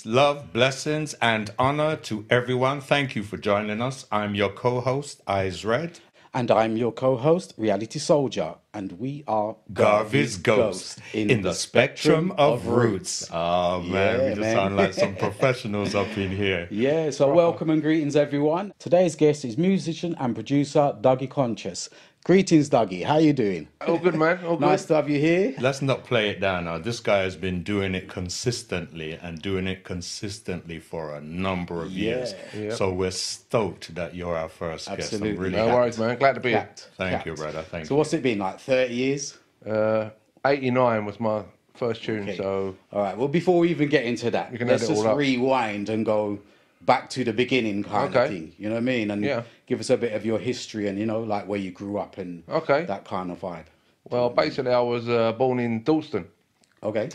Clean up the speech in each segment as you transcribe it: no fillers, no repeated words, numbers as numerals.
Peace, love, blessings, and honor to everyone. Thank you for joining us. I'm your co-host, Eyes Red. And I'm your co-host, Reality Soldier, and we are Garvey's Ghost in the spectrum of roots. Oh man, we just sound like some professionals up in here. Yeah, so welcome and greetings everyone. Today's guest is musician and producer Dougie Conscious. Greetings, Dougie. How you doing? All good, man. All good. Nice to have you here. Let's not play it down now. This guy has been doing it consistently for a number of years. Yep. So we're stoked that you're our first guest. Absolutely. I'm really No happy. worries, man. Glad to be here. Thank you, brother. Thank So you. what's it been, like 30 years? 89 was my first tune, Okay. so All right, well, before we even get into that, You can let's add it just all up. rewind and go back to the beginning kind of Okay. thing. You know what I mean? And Yeah. give us a bit of your history and, like where you grew up and Okay. that kind of vibe. well, basically I was born in Dalston Okay.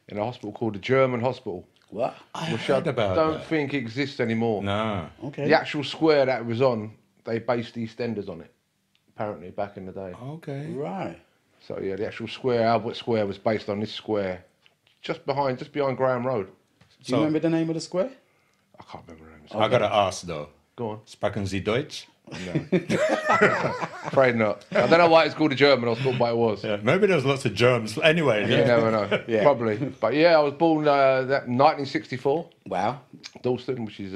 in a hospital called the German Hospital, What? which heard about don't that. think exists anymore. No. Okay. The actual square that it was on, they based EastEnders on it, apparently back in the day. Okay. Right. So yeah, the actual square, Albert Square, was based on this square, just behind Graham Road. Do you remember the name of the square? I can't remember the name. I gotta ask though. Go on. Sprechen Sie Deutsch? Afraid not. I don't know why it's called the German Hospital, but it was. Yeah, maybe there's lots of germs. Anyway, You never know. Yeah. Probably. But yeah, I was born 1964, Wow. Dalston, which is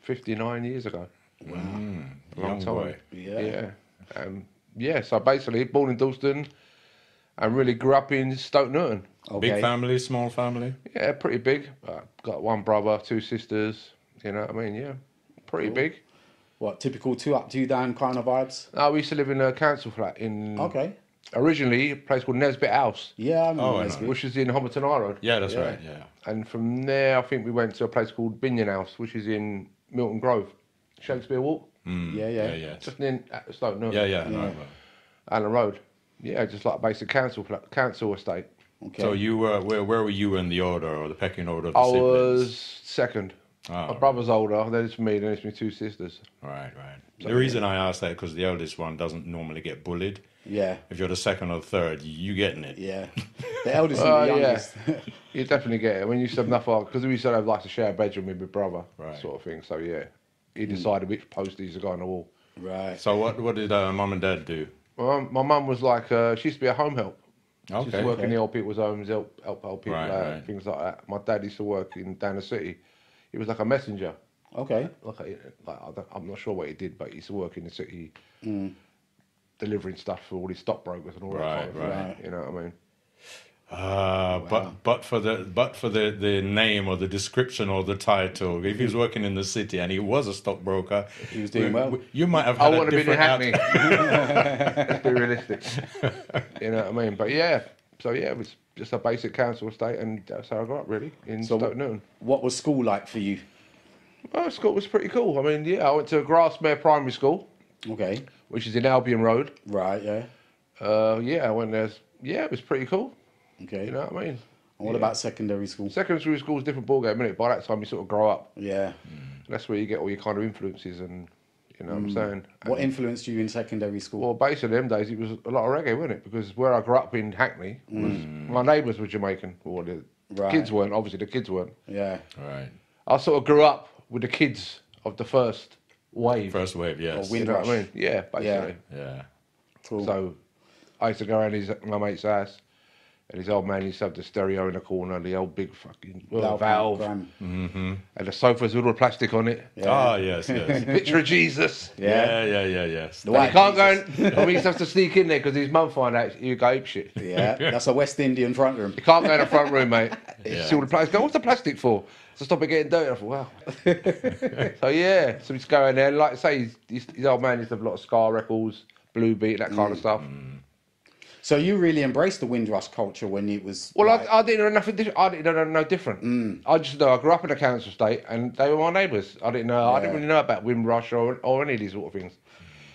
59 years ago. young time. boy. Yeah. Yeah. So basically, born in Dalston and really grew up in Stoke Newton. Okay. Big family, small family. Yeah, pretty big. Got one brother, two sisters. You know what I mean? Yeah, pretty big. What, typical two up, two down kind of vibes? No, we used to live in a council flat in Okay. originally a place called Nesbitt House, Yeah, I remember Oh, I know. Nesbitt. which is in Homerton High Road. Yeah, that's Yeah. right. Yeah. And from there, I think we went to a place called Binion House, which is in Milton Grove, Shakespeare Walk, Yeah, Yeah, yeah. just in at Stoke Newton. Yeah, yeah. No, Allen Road. Yeah, just like a basic council estate. Okay. So you were where were you in the order or the pecking order of the I siblings? was second. Oh, My brother's older, then it's me, then it's my two sisters. right. The reason I asked that because the eldest one doesn't normally get bullied. yeah. If you're the second or third, you getting it. Yeah. The eldest and the Yeah. youngest. You definitely get it. When you used to have enough, because we used to have like to share a bedroom with my brother, Right. sort of thing. So yeah, he decided which poster he used to go on the wall. Right. So what did mum and dad do? My mum was like, she used to be a home help. She used Okay. to work in the old people's homes, help people Right, out, right. things like that. My dad used to work down the city. He was like a messenger. Okay. I'm not sure what he did, but he used to work in the city, delivering stuff for all these stockbrokers and all that kind of Right. thing. You know what I mean? But for the name or the description or the title, if he was working in the city and he was a stockbroker, He was doing well. You might have I had a want to be in different Hackney. out- Let's be realistic. You know what I mean? But yeah, so yeah, it was just a basic council estate, and that's how I got up really in Stoke Newton. What was school like for you? Well, school was pretty cool. I mean, yeah, I went to Grassmere Primary School, Okay. which is in Albion Road. Right, yeah. Yeah, I went there. Yeah, it was pretty cool. Okay. You know what I mean? And what about secondary school? Secondary school is a different ballgame, isn't it? By that time, you sort of grow up. Yeah. That's where you get all your kind of influences, and you know what I'm saying. What influenced you in secondary school? Well, basically, them days it was a lot of reggae, wasn't it? Because where I grew up in Hackney, my neighbours were Jamaican. Well, the Right. kids weren't. Obviously, the kids weren't. Yeah. Right. I sort of grew up with the kids of the first wave. First wave, yes. Wind you know what I rush. mean? Yeah, basically. Yeah. Cool. So I used to go around my mate's house, and his old man used to have the stereo in the corner, the old big fucking valve, Graham. and the sofas with all the plastic on it. Yeah. Ah, yes. Picture of Jesus. Yeah. Yes. The And white you can't Jesus. go. And we used to have to sneak in there because his mum found out you go ape shit. Yeah. That's a West Indian front room. You can't go in the front room, mate. Yeah. See all the plastic. Go, what's the plastic for? To stop it getting dirty. I thought, wow. So yeah, so we just go in there. Like I say, his old man used to have a lot of Scar records, Blue Beat, that kind of stuff. So you really embraced the Windrush culture when it was. Well, like, I didn't know nothing different. I didn't know no different. I just know I grew up in a council estate, and they were my neighbours. I didn't know. I didn't really know about Windrush or any of these sort of things.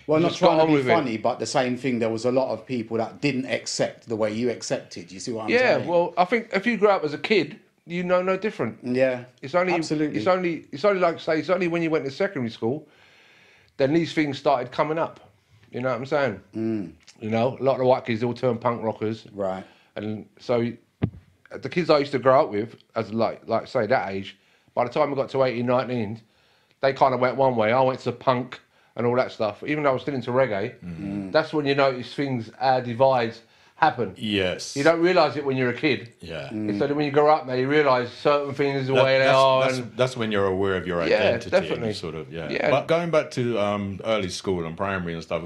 well, not just got trying to on be with it. funny, but the same thing. There was a lot of people that didn't accept the way you accepted. You see what I'm Yeah, saying? well, I think if you grew up as a kid, you know no different. Yeah. It's only absolutely. It's only like say it's only when you went to secondary school, then these things started coming up. You know what I'm saying? You know, a lot of the white kids all turned punk rockers, Right. and so the kids I used to grow up with, as like say that age, by the time we got to 18, 19, they kind of went one way. I went to punk and all that stuff. Even though I was still into reggae, that's when you notice things, our divides happen. Yes. You don't realise it when you're a kid. Yeah. So then when you grow up now, you realise certain things the way they are. That's when you're aware of your identity. definitely. And you sort of, But going back to early school and primary and stuff,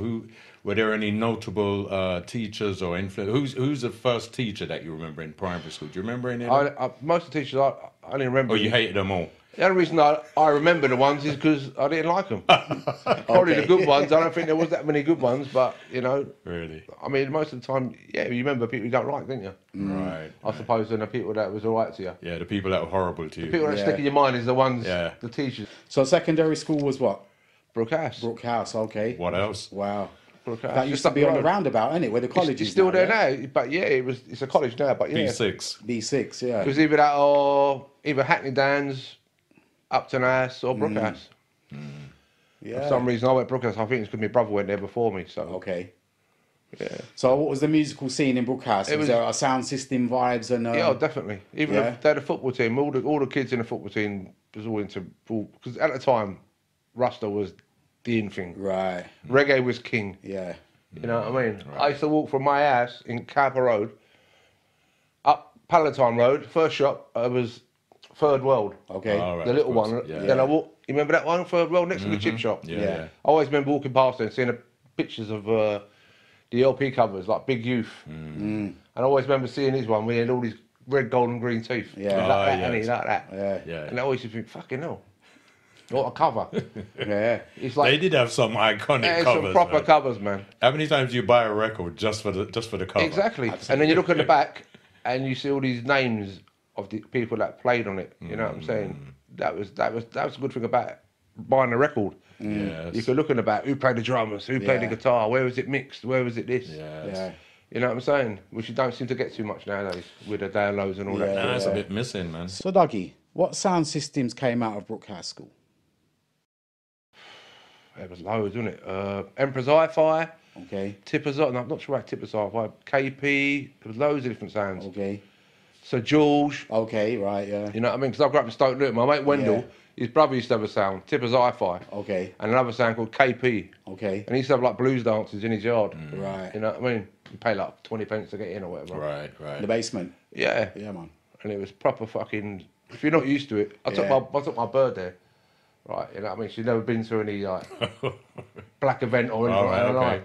were there any notable teachers or influence? Who's the first teacher that you remember in primary school? Do you remember any of them? Most of the teachers, I only remember. Or you hated them all? The only reason I remember the ones is because I didn't like them. Probably the good ones. I don't think there was that many good ones, but, you know. Really? I mean, most of the time, you remember people you don't like, didn't you? Right. I suppose, and the people that was all right to you. Yeah, the people that were horrible to you. The people that stick in your mind is the ones, the teachers. So secondary school was what? Brook House. Brook House, okay. What else? Wow. Brook House. That used to be on the roundabout, isn't it? Where the college It's is still now, there now, but it's a college now, but B6. B6, yeah. It was either that or either Hackney Downs, Upton House or Brook House. Yeah. For some reason I went Brook House, I think it's because my brother went there before me, so. Okay. Yeah. So what was the musical scene in Brook House? Was there a sound system vibes and... Yeah, definitely. Even if they had a football team, all the kids in the football team was all into... Because at the time, Rasta was the in thing. Right. Reggae was king. Yeah. You know what I mean? Right. I used to walk from my house in Capper Road, up Palatine Road, first shop was Third World. Okay. All right, The little of course. one. Yeah. Then I walked... You remember that one, Third World, next to the chip shop? Yeah. I always remember walking past there and seeing the pictures of the LP covers, like Big Youth. And I always remember seeing his one where he had all these red, gold and green teeth. Yeah. Like that, and he like that. Yeah. And I always used to think, fucking hell. What a cover. Yeah. It's like... They did have some iconic It's covers. some proper man. covers, man. How many times do you buy a record just for the cover? Exactly. And then you look at the back and you see all these names of the people that played on it. You know what I'm saying? That was a good thing about buying a record. Yes. You could look in the back, who played the drummers, who played the guitar, where was it mixed, where was it this? Yes. Yeah. You know what I'm saying? Which you don't seem to get too much nowadays with the downloads and all that. Nah, that's a bit missing, man. So Dougie, what sound systems came out of Brook House School? There was loads, wasn't it? Emperor's Hi-Fi, Okay. Tipper's, no, I'm not sure about Tipper's Hi-Fi, KP, there was loads of different sounds. Okay. So George, Okay, right, yeah. you know what I mean? Because I grew up in Stoke Newton. My mate Wendell, his brother used to have a sound, Tipper's Hi-Fi, Okay. and another sound called KP. Okay. And he used to have like blues dances in his yard. Right. You know what I mean? You pay like 20 pence to get in or whatever. Right. In the basement. Yeah. Yeah, man. And it was proper fucking... If you're not used to it... I took my bird there. Right, you know what I mean? She'd never been to any like black event or anything like that in her life.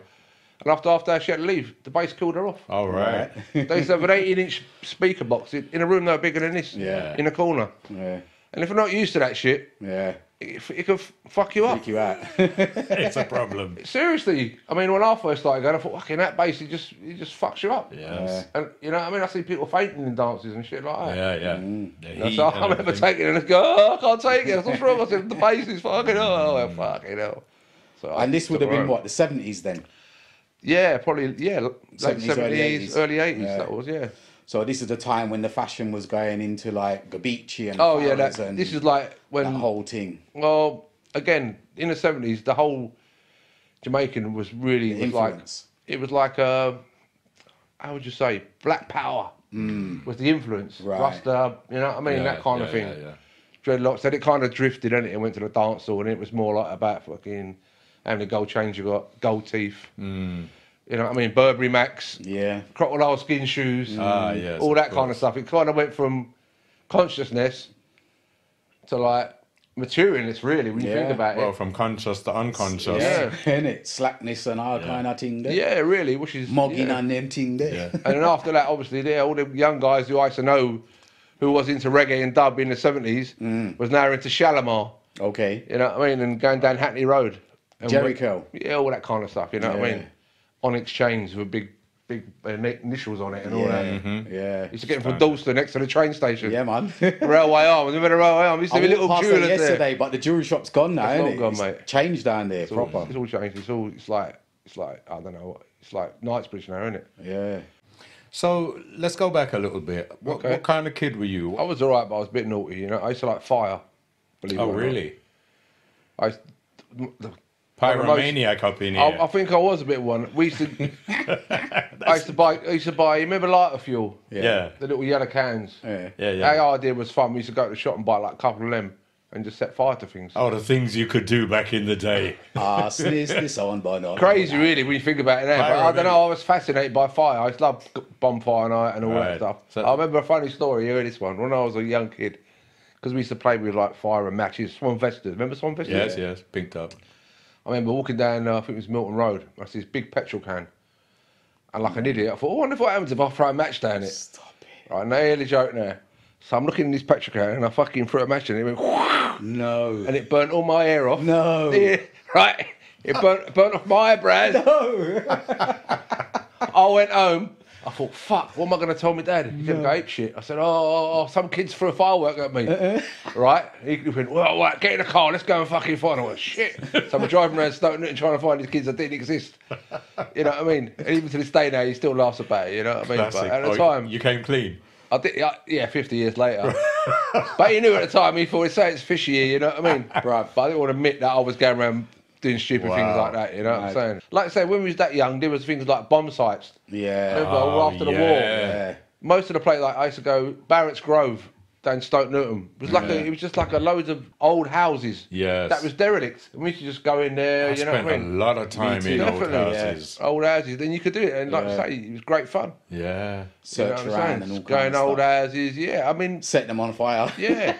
And after that, she had to leave. The bass killed her off. All right. They used to have an 18-inch speaker box in a room no bigger than this. Yeah. In a corner. Yeah. And if you're not used to that shit, Yeah. it could fuck you up. Freak you out. It's a problem. Seriously. I mean, when I first started going, I thought, fucking that bass, it just fucks you up. Yes. And you know what I mean? I see people fainting in dances and shit like that. Yeah. The You know, heat so and I remember everything. taking it and go, oh, I can't take it. What's wrong? I said, the bass is fucking fucking hell. So And this would have been what, the 70s then? Yeah, probably, late 70s, early 70s, early 80s, Yeah. that was, yeah. So this is the time when the fashion was going into like Gabici and Oh, yeah, Farrah's and this is like when, that whole thing. well, again, in the 70s, the whole Jamaican was really, The was like, influence. it was like, how would you say, Black Power was the influence. Right. Rasta, you know what I mean, that kind of thing. Yeah. Dreadlocks, then it kind of drifted, didn't it? And went to the dance hall, and it was more like about fucking how many gold chains you got, gold teeth. You know what I mean? Burberry Macs, Yeah. crocodile skin shoes, Yes, all of that kind of course. stuff. It kind of went from consciousness to like materialness, really, when you think Yeah. about Well, it. from conscious to unconscious. Yeah. Innit? Slackness and all kind of thing there. Yeah, really, which is Mogging yeah. and them thing there. Yeah. And then after that, obviously, there all the young guys who I used to know, who was into reggae and dub in the 70s, was now into Shalimar. Okay. You know what I mean? And going down Hackney Road. And Jericho. Yeah, all that kind of stuff. You know what I Yeah. mean? Onyx chains with big initials on it and all that. Yeah. Used to get them from Dalston next to the train station. Yeah, man. Railway arms. Remember the railway arms? Used to I be walked little past there jewellers there. yesterday, but the jewelry shop's gone now, It's isn't all it? gone, It's mate. changed down there, It's all, proper. it's all changed. It's like I don't know. It's like Knightsbridge now, isn't it? Yeah. So let's go back a little bit. What kind of kid were you? I was alright, but I was a bit naughty. You know, I used to like fire. Believe it Oh, or not. really? I used, Pyromaniac up in here. I think I was a bit one. We used to. I used to buy. You remember lighter fuel? Yeah. The little yellow cans. Yeah. Our idea was fun. We used to go to the shop and buy like a couple of them and just set fire to things. Oh, the things you could do back in the day. This on by now. Crazy, really, when you think about it now. But I don't know. I was fascinated by fire. I used to love bonfire night and all that stuff. So, I remember a funny story. You heard this one when I was a young kid, because we used to play with like fire and matches. Swan Vestas. Remember Swan Vestas? Yes, pinked up. I remember walking down, I think it was Milton Road. I see this big petrol can. And like an idiot, I thought, I wonder what happens if I throw a match down it. Stop it. Right, now hear the joke now. So I'm looking in this petrol can and I fucking threw a match in it. It went, No. and it burnt all my hair off. No. Yeah, right. It burnt off my eyebrows. No. I went home. I thought, fuck, what am I going to tell my dad? He's going to go ape shit. I said, oh, some kids threw a firework at me. Right? He went, well, right, get in the car, let's go and fucking find. I went, shit. So I'm driving around Stoke Newton trying to find these kids that didn't exist. You know what I mean? And even to this day now, he still laughs about it, you know what I mean? Classic. But at the time... You came clean. I did, yeah, 50 years later. But he knew at the time, he thought, it's fishy here, you know what I mean? Right. But I didn't want to admit that I was going around doing stupid things like that, you know what I'm saying? Like I say, when we was that young, there was things like bomb sites. Yeah. Remember, all after the war. Yeah. Most of the place, like I used to go Barrett's Grove down Stoke Newton. It was like it was just like a loads of old houses. Yes. That was derelict. And we used to just go in there, you know what I mean? A lot of time in old houses. Yeah. Old houses. Then you could do it. And like I say, it was great fun. Yeah. Search you know around and all going kinds of old stuff. houses, yeah. I mean, Set them on fire. yeah.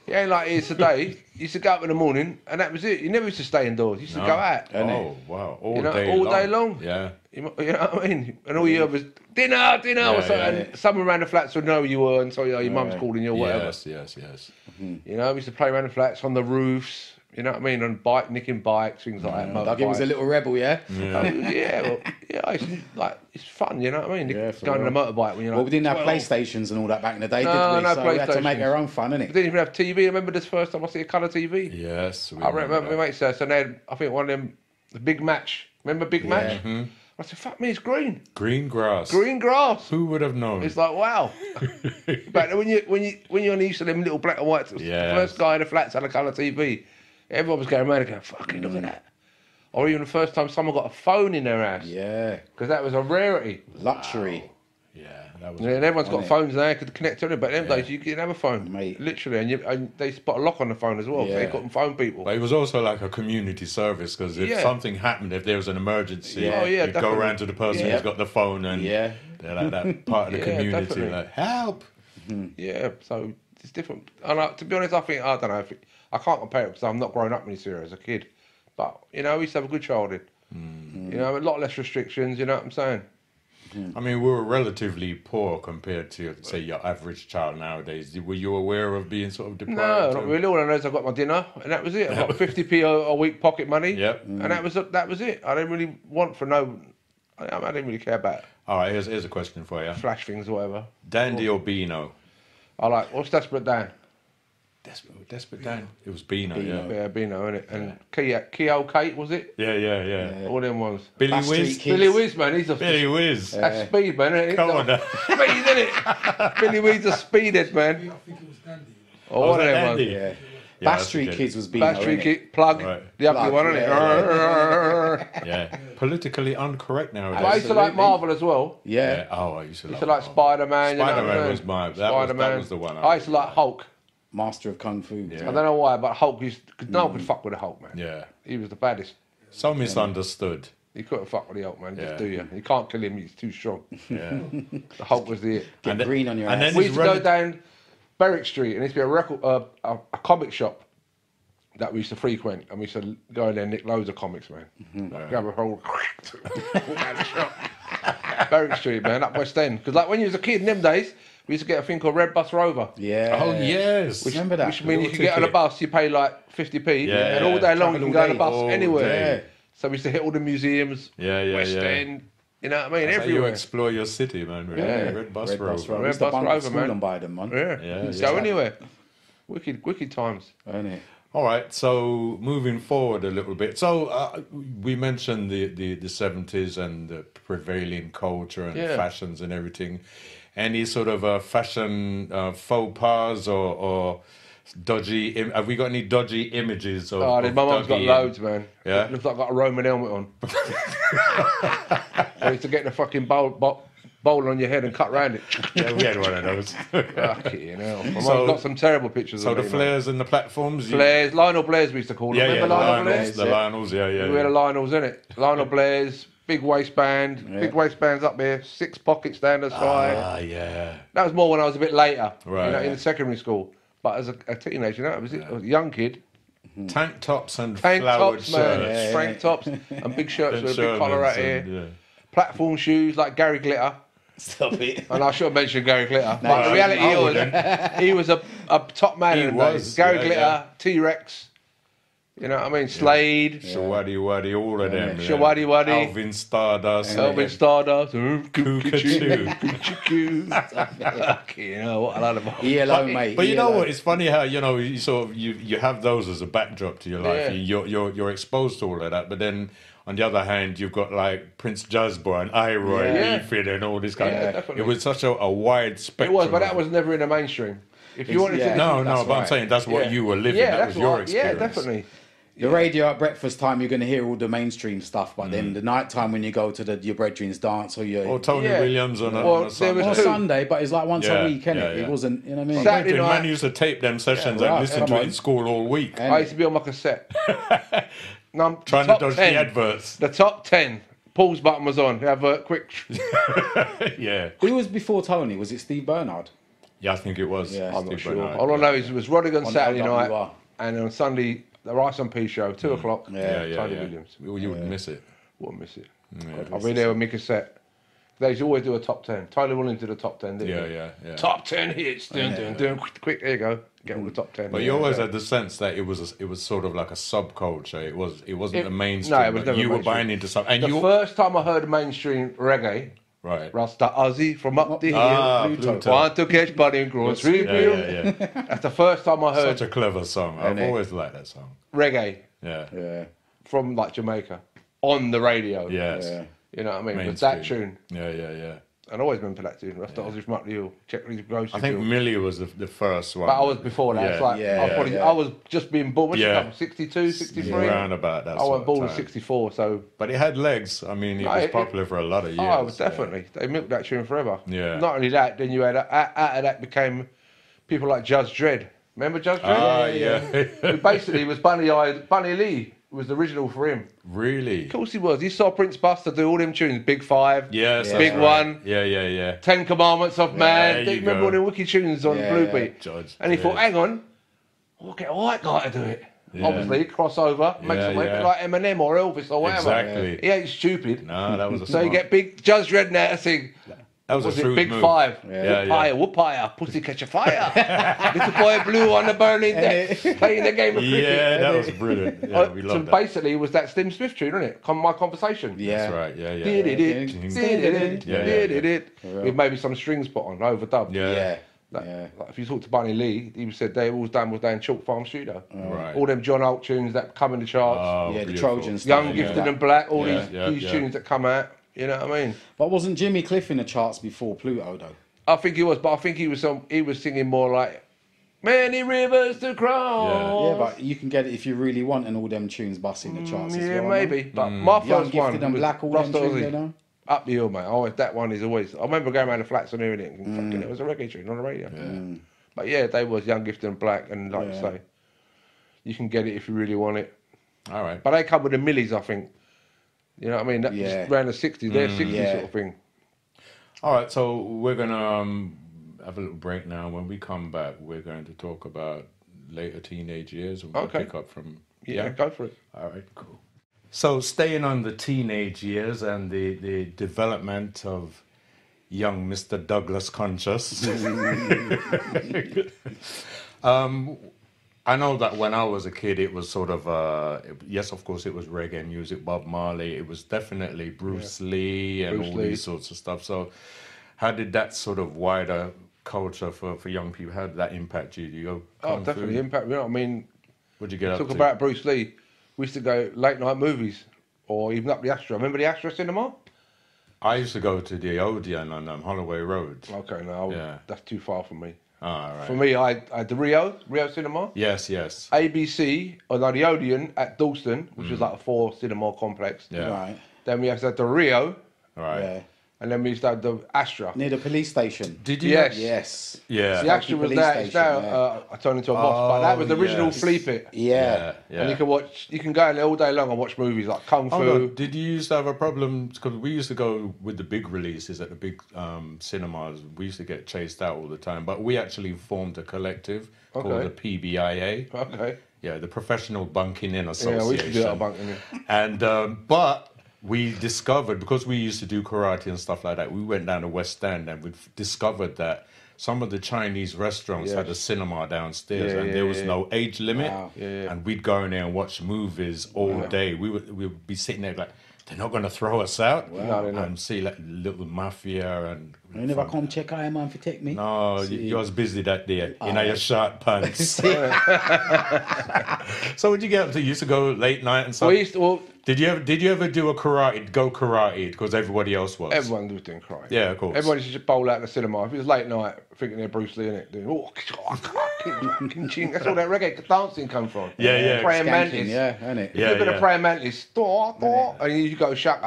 It ain't like it is today. You used to go up in the morning and that was it. You never used to stay indoors. You used to go out. Oh, wow. All day long. Yeah. You know what I mean? And all you heard was dinner, or something. And someone around the flats would know who you were and so your mum's calling you or whatever. Yes. You know, we used to play around the flats on the roofs. You know what I mean? On nicking bikes, things like that. Dougie was a little rebel, yeah? I used to, like, it's fun, you know what I mean? Yeah, going on a motorbike when you're like, Well, we didn't have 12. PlayStations and all that back in the day, did we? No So we had to make PlayStations. our own fun, We innit? didn't even have TV. I remember this first time I see a colour TV. Yes. I remember my mate said, so they had, I think one of them, the Big Match. Remember Big Match? Mm-hmm. I said, fuck me, it's green. Green grass. Green grass. Who would have known? It's like, wow. But when you're used to them little black and whites, the first guy in the flats had a colour TV. Everyone was going around and going, fucking look at that. Or even the first time someone got a phone in their house. Yeah. Because that was a rarity. Luxury. Yeah, that was. Yeah, and everyone's got phones now, could connect to it. But in them days, you didn't have a phone. Mate. Literally. And they used to put a lock on the phone as well. So they couldn't phone people. But it was also like a community service because if something happened, if there was an emergency, you'd go definitely. around to the person who's got the phone and they're like that part of the community, definitely. like, help. Yeah, so it's different. And to be honest, I don't know, I can't compare it because I'm not growing up in this era as a kid. But, you know, we used to have a good childhood. You know, a lot less restrictions, you know what I'm saying? I mean, we were relatively poor compared to, say, your average child nowadays. Were you aware of being sort of deprived? No, not really. All I know is I got my dinner, and that was it. I got 50p a week pocket money, and that was it. I didn't really want for no. I didn't really care about All right, here's a question for you. flash things or whatever. Dandy or Beano? I like what's Desperate Dan? Desperate Dan. It was Beano, yeah. Yeah, Beano, innit? And Keo Kate was it? Yeah. All them ones. Billy Bass Street Whiz. Kids. Billy Whiz, man, he's a Billy Whiz. that's speed, man. Isn't it? Come on now. Speed, isn't it? Billy Whiz a speedhead, man. I think it was Dandy. Oh, one of was that them ones. Dandy? Yeah. Yeah, Bass that's Street good. Kids was Beano, Bass Street innit? Kid, Plug, Right. the ugly Plug, one, isn't it? Yeah. Politically incorrect nowadays. But I used to like Marvel as well. Yeah. Oh, I used to I love used to like Spider-Man. Spider-Man was my... That was the one. I used to like Hulk. Master of Kung Fu. Yeah. I don't know why, but Hulk used because no one could fuck with the Hulk, man. Yeah. He was the baddest. So misunderstood. You couldn't fuck with the Hulk, man. Yeah. Just do you? You can't kill him. He's too strong. Yeah. The Hulk was the it. Get green on your and ass. then We his used to go rel- down Berwick Street, and there used to be a record, a comic shop that we used to frequent, and we used to go in there and nick loads of comics, man. Like, grab a whole walk out the shop. Berwick Street, man, up West End. Because like when you was a kid in them days, we used to get a thing called Red Bus Rover. Yeah. Oh, yes. Remember that? Which means you Little can get on a ticket. bus, you pay like 50p, Yeah, and all day long you travel can go all on a day. bus All anywhere. day. So we used to hit all the museums, Yeah, West yeah. End, you know what I mean, That's how you everywhere. explore your city, man. Really. Yeah. Red Bus Red Road. Bus Road. Red We used to Bus bunk Rover, at school man. and buy them, man. Yeah, Yeah, go yeah. anywhere. Wicked times. Ain't it? All right, so moving forward a little bit. So we mentioned the 70s and the prevailing culture and Yeah. fashions and everything. Any sort of fashion faux pas or dodgy. Have we got any dodgy images of? Oh, of my mum's got Dougie loads, man. Yeah? It looks like I've got a Roman helmet on. I used to get the fucking bowl on your head and cut round it. Yeah, we had one of those. Fucking hell. My mum's So- got some terrible pictures So of the me, man. flares and the platforms. Flares, Lionel Blairs we used to call them. Yeah, yeah, Remember the Lionel Lionels, Blairs? the Lionels, yeah, yeah. We had yeah. a Lionel's in it. Lionel Blairs, big waistband, big waistbands up there, 6 pockets down the side. Ah, yeah. That was more when I was a bit later, Right. in secondary school. But as a teenager, I was a young kid. Tank tops and Tank flowered tops, man. shirts. Tank tops and big shirts And with a big collar out Shermans here. and, Platform shoes like Gary Glitter. Stop it. And I should have mentioned Gary Glitter. But the reality I he was a top man He in the was, days. Gary yeah, Glitter, yeah. T-Rex. You know what I mean? Slade. Shawaddy Waddy, all of them. Yeah. Shawaddy Waddy. Alvin Stardust. Elvin Stardust. Cuckoo. You know what? I love them. ELO, mate. But you know ELO. what? It's funny how you sort of you have those as a backdrop to your life. Yeah. You're exposed to all of that, but then on the other hand, you've got like Prince Jasper and Iroy Yeah. beefing and all this kind of. definitely. It was such a wide It spectrum. was, but that of- was never in the mainstream. If you wanted to, no, That's but I'm right. saying that's what you were living. yeah, that was that's your what. experience. Yeah, definitely. The radio at breakfast time, you're going to hear all the mainstream stuff, but then the night time when you go to your brethren's dance or your Or Tony Yeah. Williams on a, Well, on a there Sunday. was on two. Sunday, but it's like once Yeah, a week, innit? yeah, yeah. It wasn't, you know what I mean? Saturday Man night. used to tape them sessions Yeah, and right, listen come to it on. in school all week. I used to be on my cassette. No, I'm Trying to top dodge 10. the adverts. The top 10. Paul's button was on. Advert, quick. Yeah. Who was before Tony? Was it Steve Bernard? Yeah, I think it was. Yeah. I'm Steve not sure. Bernard. All I know is it was Rodigan On Saturday LWR. night, and on Sunday the Rice and Pea show, 2 o'clock. Yeah, yeah, Tony yeah. Williams. Well, you would miss it. Wouldn't miss it. Yeah. I'll be there with my cassette. They used to always do a top 10. Tyler Williams did a top 10, didn't Yeah, he? yeah. Top 10 hits. Dun, dun, dun. Quick, there you go. Get all the top 10. But you always had the sense that it was sort of like a subculture. It wasn't the mainstream. no, it was but never you were mainstream. buying into something. And The you first time I heard mainstream reggae, right. Rasta Ozzy from up the hill. Pluto. Want to catch body and grocery Yeah, bill. yeah, yeah. That's the first time I heard Such a clever song. I've Innit? always liked that song. reggae Yeah. Yeah. from like Jamaica on the radio. Yes. Yeah. You know what I mean? With that Mainstream. tune. Yeah, yeah, yeah. I'd always been for that tune. Rasta Ozzy from up the hill. Check these grocery I think bill. Millie was the first one. But I was before that. Yeah, It's like, yeah, I, was probably, yeah. I was just being born. What's Yeah. 62, 63? Around about that I sort went of born in time. 64, so But it had legs. I mean, it No, was it- popular for a lot of years. oh, it was definitely. They milked that tune forever. Yeah. Not only that, then you had out of that became people like Judge Dredd. Remember Judge Dredd? Ah, yeah. Who basically was Bunny Lee was the original for him. Really? Of course he was. He saw Prince Buster do all them tunes. Big Five. Yes. that's Big right. One. Yeah, yeah, yeah. 10 Commandments of Man. there Do you you remember go. all the wicked tunes on Yeah, Blue yeah. Beat? Judge And he thought, Dredd. hang on, we'll get a white guy to do it. Yeah. Obviously, crossover, makes Yeah, him look yeah. like Eminem or Elvis or whatever. Exactly. He ain't stupid. No, that was a So you smart- get big Judge Dredd now to sing. That was Was a it shrewd Big move. Five? Yeah, Whoop higher, pussy catch a fire. Little boy blue on the burning deck, playing the game of cricket. Yeah, that was brilliant. Yeah, we So loved that. basically, it was that Slim Smith tune, wasn't it? My Conversation. Yeah. That's right. Yeah, yeah. Did it, Yeah, yeah, did it, with maybe some strings put on, overdubbed. Yeah. Yeah. Like, Yeah. like if you talk to Bunny Lee, he said they was done down Chalk Farm Studio. Right. All them John Alt tunes that come in the charts, Oh, Yeah, the beautiful. Trojans. Young, stuff, Gifted yeah. and Black, all Yeah, these yeah, yeah. tunes that come out. You know what I mean? But wasn't Jimmy Cliff in the charts before Pluto, though? I think he was, but I think he was singing more like Many Rivers to Cross. Yeah, but you can get it if you really want, and all them tunes busting the charts as Yeah, well. maybe. But Mm. my No? Young, first one Gifted and was Black, all them Rasta tunes, Ozzy. you know? Up the hill, mate. Always that one is always. I remember going around the flats and hearing it. And fucking, it was a reggae tune on the radio. But yeah, they was Young, Gifted and Black, and like you say, you can get it if you really want it. All right. But they come with the millies, I think. You know what I mean? That Yeah. around the 60s, they're 60s Yeah. sort of thing. All right. So we're gonna have a little break now. When we come back, we're going to talk about later teenage years. We'll Okay. pick up from Yeah, go for it. All right, cool. So staying on the teenage years and the development of young Mr. Douglas Conscious. I know that when I was a kid, it was sort of, yes, of course, it was reggae music, Bob Marley. It was definitely Bruce Lee and Bruce all Lee. these sorts of stuff. So how did that sort of wider culture for young people, how did that impact you? Do you go Oh, kung definitely fu? impact. You know what I mean? What'd you get up Talk to? about Bruce Lee. We used to go late night movies or even up the Astra. Remember the Astra cinema? I used to go to the Odeon on Holloway Road. Okay, no, Yeah. that's too far from me. Ah, right. For me, I had the Rio Cinema. Yes, yes. ABC, or no, the Odeon at Dalston, which was like a 4-cinema complex. Yeah. Right. Then we had the Rio, Right. Yeah. and then we used to have the Astra. Near the police station. Did you? Yes. Yes. Yeah. The Astra was police now, it's now station, yeah. turned into a mosque, but that was the original yes. flea pit. Yeah. Yeah. And you can go in there all day long and watch movies like Kung Fu. Hold on. Did you used to have a problem? Because we used to go with the big releases at the big cinemas. We used to get chased out all the time. But we actually formed a collective called Okay. the PBIA. Okay. Yeah, the Professional Bunking In Yeah, Association. we used to do that bunking in. And but we discovered, because we used to do karate and stuff like that, we went down to West End and we discovered that some of the Chinese restaurants had a Yes. cinema downstairs, Yeah, and yeah, there was yeah. no age limit. Wow. Yeah. And we'd go in there and watch movies all day. We would be sitting there like, they're not going to throw us out. No, they're not. And see like little mafia and. You never come check I man for take me. No, you was busy that day in your short pants. So would you get up to? You used to go late night and stuff. Did you ever do a karate because everybody else was? Everyone was doing karate. Yeah, of course. Everybody used to bowl out in the cinema. If it was late night, thinking they're Bruce Lee in it, doing that's all that reggae dancing come from. Yeah. Praying Skanking, mantis. yeah, innit? Yeah. Look at the praying mantis. And you go shaka.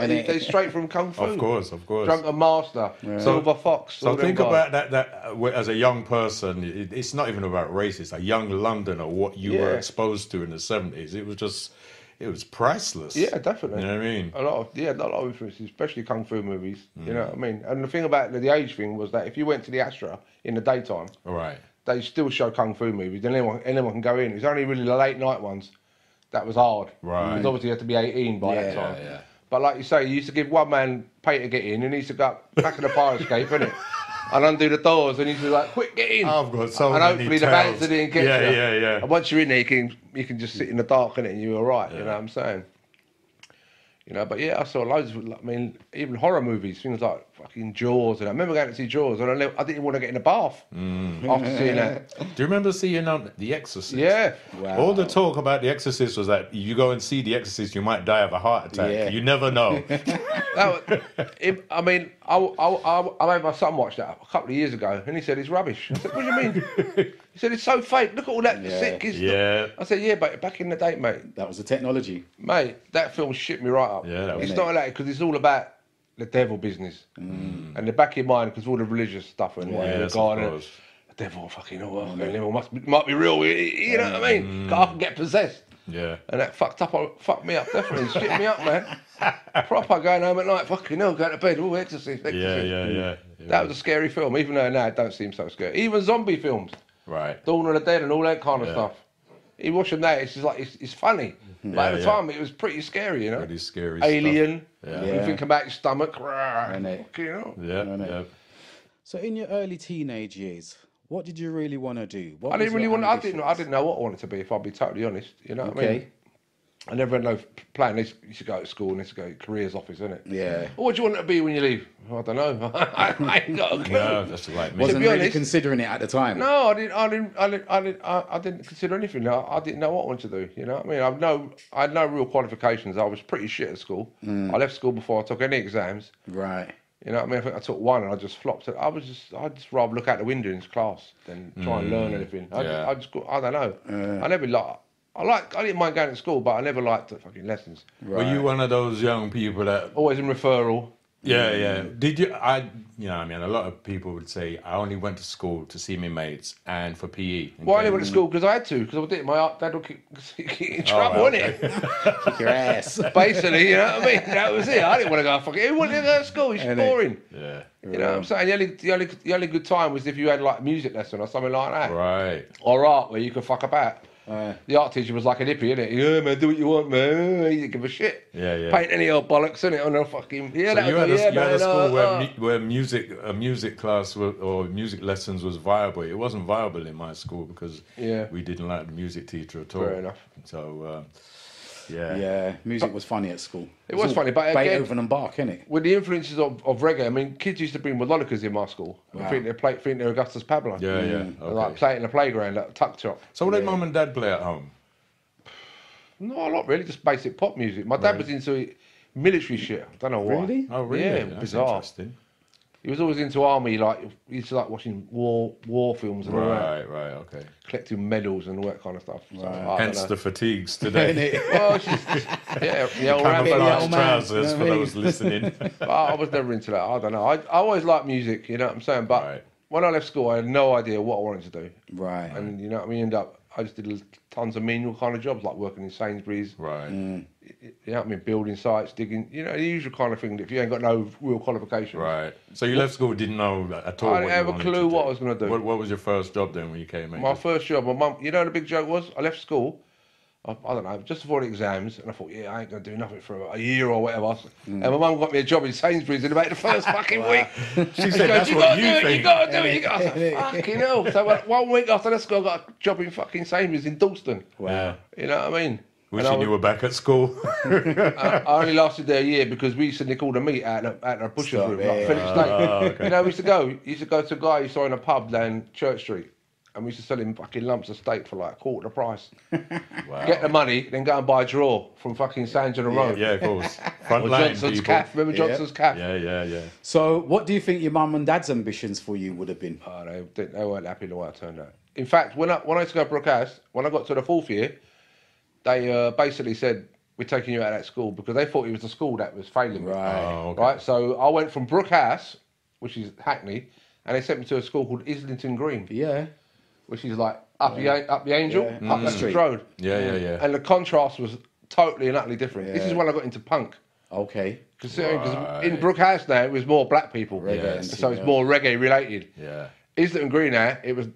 And they're straight from Kung Fu. Of course. Drunken Master. Silver Fox. So all them think guys. about that as a young person. It's not even about race. It's a young Londoner. What you were Yeah. exposed to in the 70s. It was priceless. Yeah, definitely. You know what I mean? A lot of influences, especially Kung Fu movies. You know what I mean? And the thing about the age thing was that if you went to the Astra in the daytime, All right. they still show Kung Fu movies. And anyone can go in. It's only really the late night ones that was hard. Right. Because obviously you had to be 18 by that time. Yeah. But like you say, you used to give one man pay to get in, and he used to go back in the fire escape, innit? And undo the doors, and he's like, "Quick, get in!" I've got so and many hopefully the tales. bouncer didn't get you. Yeah. And once you're in there, you can just sit in the dark, innit? And you're all right. You know what I'm saying? You know, but yeah, I saw loads of, I mean, even horror movies, things like fucking Jaws. And I remember going to see Jaws, and I didn't even want to get in the bath after seeing that. Do you remember seeing The Exorcist? Yeah. Wow. All the talk about The Exorcist was that you go and see The Exorcist, you might die of a heart attack. Yeah. You never know. I mean, I made my son watch that a couple of years ago, and he said it's rubbish. I said, "What do you mean?" He said it's so fake. Look at all that sick. Yeah. I said, "Yeah, but back in the day, mate, That was the technology. that film shit me right up. Yeah, that was it's not like because it's all about the devil business, and the back of your mind because all the religious stuff and Yes, God, of and course. the devil fucking devil might be real. You know what I mean? I can get possessed. Yeah. And that fucked me up, definitely. Shit me up, man. Proper going home at night, fucking hell, going to bed, all exorcist. Yeah. That was a scary film, even though now it don't seem so scary. Even zombie films, Right. Dawn of the Dead and all that kind of Yeah. stuff. You watch them now, it's just like, it's funny. But at the time, it was pretty scary, you know? Pretty scary Alien, stuff. you Yeah. think about your stomach, Innit? fucking hell. Yeah. So in your early teenage years, what did you really want to do? What I was didn't really your want. I ambitions? didn't know what I wanted to be. If I'll be totally honest, you know what I mean. Okay. I never had no plan. I used to go to school and I used to go to careers office, innit? Yeah. What do you want to be when you leave? I don't know. I ain't got a clue. No, that's like me. Wasn't be really honest- considering it at the time. No, I didn't consider anything. I didn't know what I wanted to do. You know what I mean? I had no real qualifications. I was pretty shit at school. I left school before I took any exams. Right. You know what I mean? I think I took one and I just flopped it. I'd just rather look out the window in class than try and learn anything. I don't know. I didn't mind going to school, but I never liked the fucking lessons. Were you one of those young people that? Always in referral. Yeah. Did you? I mean, a lot of people would say I only went to school to see my mates and for PE. Well, I only went to school because I had to, because I did. My dad would get in trouble, okay. innit? Kick your ass. Basically, you know what I mean? That was it. I didn't want to go fucking. Who wanted to go to school? It's boring. Yeah. You know what I'm saying? The only good time was if you had like a music lesson or something like that. Right. Or art where you could fuck about. The art teacher was like a hippie, innit? Yeah, man, do what you want, man. He didn't give a shit. Yeah. Paint any old bollocks, innit? On a fucking. Yeah, So that you was had a school man, where music class or music lessons was viable. It wasn't viable in my school because we didn't like the music teacher at all. Fair enough. So Yeah, music was funny at school. It was all funny, but again, Beethoven and Bach, innit? with the influences of reggae, I mean, kids used to bring melodicas in my school. I think they're Augustus Pablo. yeah. And, Okay. like play it in the playground, like tuck chop. So what did mum and dad play at home? No, not really, just basic pop music. My dad was into military shit. I don't know why. Really? Oh, really? Yeah, That's bizarre. interesting. He was always into army, like he used to like watching war films and all that, Right, okay. collecting medals and all that kind of stuff. So, Hence the fatigues today. well, it's just, yeah, the old Camouflage man, trousers you know for what I mean? those listening. I was never into that. I don't know. I always liked music, you know what I'm saying? But Right. when I left school, I had no idea what I wanted to do. Right. And you know what I mean? I just did tons of menial kind of jobs, like working in Sainsbury's. Right. You know what I mean? Building sites, digging, you know, the usual kind of thing that if you ain't got no real qualifications. Right. So you left school, didn't know at all I what didn't you have a wanted clue to what do. I was going to do. What was your first job then when you came in? My first job, my mum, you know the big joke was? I left school, I don't know, just before the exams, and I thought, yeah, I ain't going to do nothing for a year or whatever. And my mum got me a job in Sainsbury's in about the first fucking week. She said, that's what you think. You got to do it. I was like, fucking hell. So 1 week after that school, I got a job in fucking Sainsbury's in Dalston. Wow. You know what I mean? Wishing you were back at school. I only lasted there a year because we used to nick all the meat out of a butcher's room, like Philip Steak. okay. You know, we used to go to a guy who saw in a pub down Church Street, and we used to sell him fucking lumps of steak for like a quarter the price. Wow. Get the money, then go and buy a drawer from fucking Sandra Road. Yeah, of course. Front Or line Johnson's people. Cafe. Remember Johnson's Cafe? Yeah. So, what do you think your mum and dad's ambitions for you would have been? Oh, they weren't happy the way I turned out. In fact, when I used to go to Brookhouse, when I got to the 4th year, they basically said, we're taking you out of that school because they thought it was the school that was failing me. Right. Oh, okay. Right, so I went from Brookhouse, which is Hackney, and they sent me to a school called Islington Green, Yeah. which is like up the Angel, Yeah. up the Street. road. Yeah. And the contrast was totally and utterly different. This Yeah. is when I got into punk. Okay. Because in Brookhouse now, it was more black people. Reggae Yes. and So it's yeah. more reggae related. Yeah. Islington Green now, it was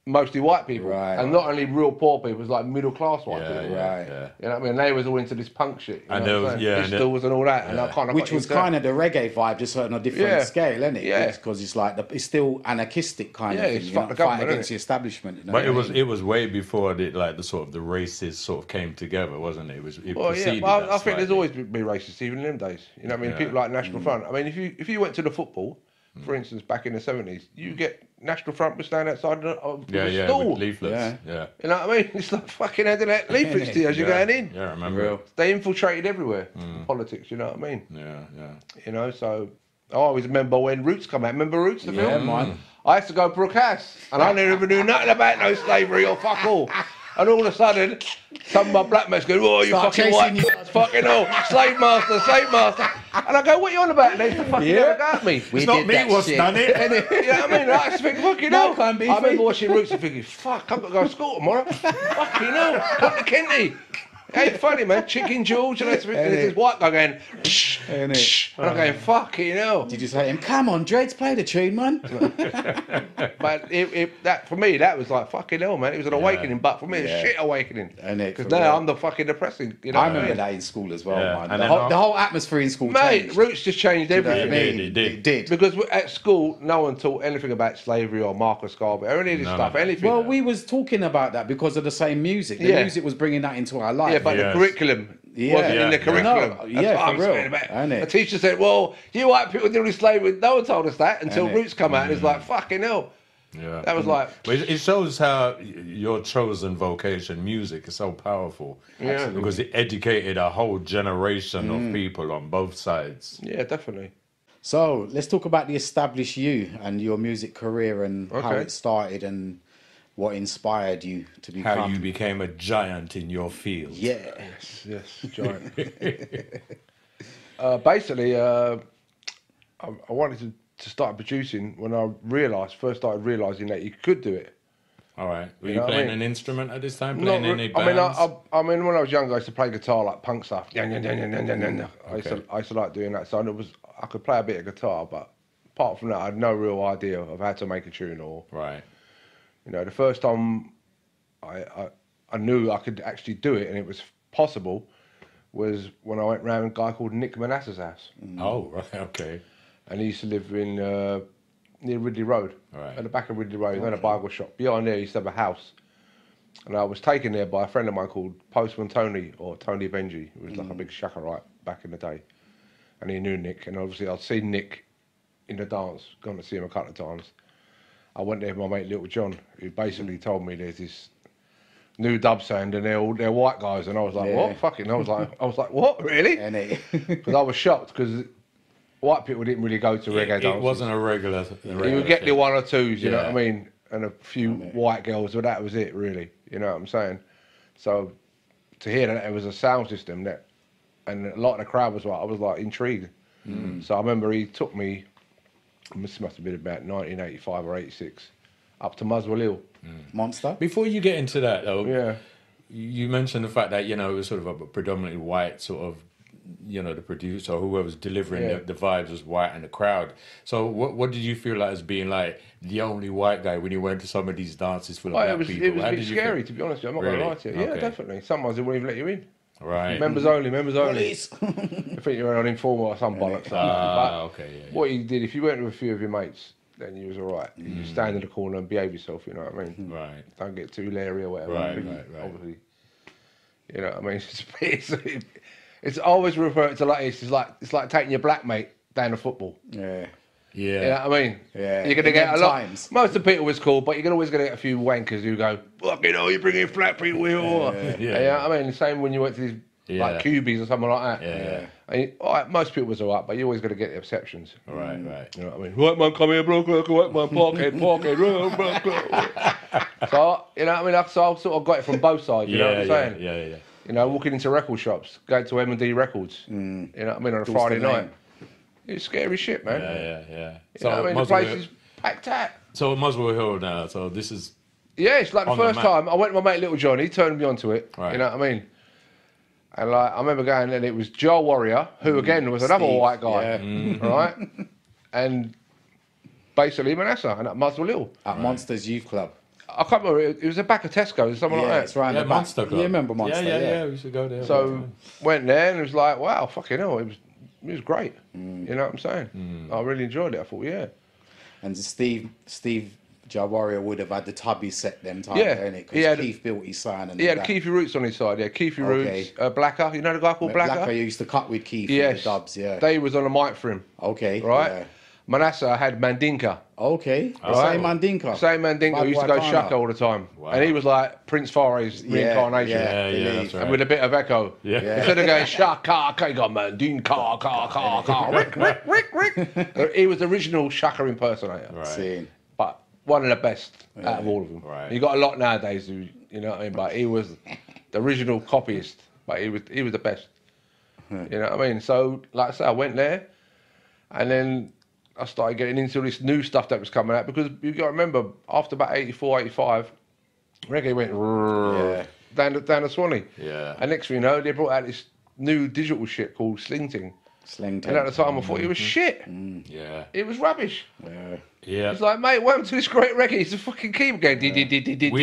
mostly white people. Right. And not only real poor people, it was like middle class white people. Yeah. Right. You know what I mean? They was all into this punk shit. You And know there what I'm was- saying? yeah, and Pistols and all that. And I kind of Which was kind of the reggae vibe, just on a different Yeah. scale, isn't it? Yeah. Because it's like it's still anarchistic kind Yeah, of thing. it's You fuck know, the fight government, against innit? the establishment. You know But what I mean? it was way before the sort of the races sort of came together, wasn't it? It Well, yeah, preceded well, that I think there's slightly. always been racist even in them days. You know what I mean? Yeah. People like National Front. I mean, if you went to the football, for instance, back in the 70s, you get National Front was standing outside of the Yeah, stall. with leaflets. Yeah. Yeah. You know what I mean? It's like fucking handing out leaflets to you as you're going in. Yeah, I remember. Real. They infiltrated everywhere. Politics, you know what I mean? Yeah. You know, so I always remember when Roots come out. Remember Roots, the Yeah, film? man. I used to go to Brookhouse, and I never knew nothing about no slavery or fuck all. And all of a sudden, some of my black mates go, "Oh, you Start fucking chasing white, you. fucking hell, slave master." And I go, "What are you on about?" And they used to fucking never go at me. It's not me what's done it. And you know what I mean? I just think, fucking No, hell. can't be I remember free. watching Roots and thinking, fuck, I've got to go to school tomorrow. Fucking hell, come to Kenty. Ain't funny, man. Chicken George, and there's this white guy going, psh, Ain't it? psh, and I'm going, fucking hell. Did you say to him, come on, Dreads, play the tune, man? But that for me, that was like fucking hell, man. It was an awakening, but for me, it's Yeah. shit awakening. And it, Because for now real. I'm the fucking depressing. You know I what remember mean? that in school as well, Yeah, man. and The then whole atmosphere in school Mate, changed. Roots just changed You know what I everything. mean? It did. Because at school, no one taught anything about slavery or Marcus Garvey or any of this No, stuff, no. anything. Well, we was talking about that because of the same music. The Yeah. music was bringing that into our life. yeah, but Yes. the curriculum Yeah. wasn't in Yeah. the curriculum. No, That's yeah, what for I'm real, saying about ain't it? The teacher said, well, you white people deal with slavery. No one told us that until Ain't it? Roots come out. And it's like, fucking hell. Yeah. That was like... But it shows how your chosen vocation, music, is so powerful. Yeah. Because it educated a whole generation of people on both sides. Yeah, definitely. So let's talk about the established you and your music career and how Okay. it started and what inspired you to become. How you became a giant in your field. Yeah. Yes, giant. Basically, I wanted to start producing when I first started realising that you could do it. All right. Were You you know what I mean mean? an instrument at this time? Not Playing re- any I mean, bands? I mean, when I was younger, I used to play guitar, like punk stuff. I used to like doing that. So I could play a bit of guitar, but apart from that, I had no real idea of how to make a tune or, Right. you know, the first time I knew I could actually do it and it was possible was when I went round a guy called Nick Manasseh's house. Oh, right. Okay. And he used to live in near Ridley Road. Right. At the back of Ridley Road, he had a Bible shop. Behind there, he used to have a house. And I was taken there by a friend of mine called Postman Tony, or Tony Benji, who was like a big shakarite back in the day. And he knew Nick, and obviously I'd seen Nick in the dance, gone to see him a couple of times. I went there with my mate Little John, who basically told me there's this new dub sound and they're white guys, and I was like, Yeah. what? Fucking, I was like, what? Really? And it, Because I was shocked because white people didn't really go to reggae dances. It wasn't a regular You would get the thing. one or twos, you know what I Yeah. mean, and a few white girls, but that was it, really. You know what I'm saying? So to hear that it was a sound system that, and a lot of the crowd was like, I was like intrigued. So I remember he took me. This must have been about 1985 or 86, up to Muswell Hill. Monster. Before you get into that, though, Yeah. you mentioned the fact that, you know, it was sort of a predominantly white sort of, you know, the producer or whoever was delivering the vibes was white and the crowd. So what did you feel like as being like the only white guy when you went to some of these dances full of black people? It was How a bit did you scary, feel? to be honest with you. I'm not going to lie to you. Yeah, Okay. definitely. Sometimes they won't even let you in. Right. Members only, members only. Police. I think you're on informal or some bollocks. Okay, yeah. What you did, if you went with a few of your mates, then you was all right. You just stand in the corner and behave yourself, you know what I mean? Right. Don't get too leery or whatever. Right, I think right. Obviously, you know what I mean? It's always referred to like it's like taking your black mate down to football. Yeah. Yeah. You know what I mean? Yeah. You're going to In get them a lot. times. Most of the people was cool, but you're always going to get a few wankers who go, fucking hell, you're bringing black people here. Yeah. You know what I mean? The same when you went to these like Cubies or something like that. Yeah. And all right, most people was all right, but you're always going to get the exceptions. Right. You know what I mean? White man come here, bloke, white man, parkhead. So, you know what I mean? So I sort of got it from both sides, you know what I'm saying? Yeah. You know, walking into record shops, going to M&D Records, you know what I mean, on a Friday night. It's scary shit, man. Yeah. You know what I mean? The place is packed out. So Muswell Hill now, so this is... Yeah, it's like the On the first map. time I went with my mate Little John, he turned me onto it, Right. you know what I mean? And like, I remember going, and it was Joe Warrior, who again was another Steve, white guy, right? And basically Manasseh, and at Muswell Hill. At Monsters Youth Club. I can't remember, it was the back of Tesco's, something Yeah, like it's that. round Yeah, the back. Monster Club. You remember Monster? Yeah. We used to go there. all the So time. went there and it was like, wow, fucking hell, it was great. You know what I'm saying? I really enjoyed it. I thought, yeah. And Steve Jawaria would have had the tubby set them time, Yeah, innit? he Because had- Keith built his sign and He had that. Keefy Roots on his side, yeah. Keefy Okay. Roots, Blacker, you know the guy called Blacker? Blacker used to cut with Keith in Yes. the dubs, yeah. They was on a mic for him, Okay. right? Yeah. Manasseh had Mandinka. Okay. Right. Same Mandinka. Same Mandinka who used to go Wakana. shaka all the time. Wow. And he was like Prince Fare's reincarnation. yeah. Yeah, believe. that's right. And with a bit of echo. Yeah. Instead of going shaka, he got Mandinka, Rick. He was the original shaka impersonator. Right. Seeing. But one of the best out of all of them. Right. You got a lot nowadays who, you know what I mean? But he was the original copyist. But he was the best. You know what I mean? So, like I said, I went there and then I started getting into this new stuff that was coming out because you got to remember, after about 84, 85, reggae went down the Swanee. Yeah. And next thing you know, they brought out this new digital shit called Slinting. Sling And at the time, I thought it was shit. Yeah. It was rubbish. Yeah. Yeah. It's like, mate, welcome to this great reggae. It's a fucking keyboard going. We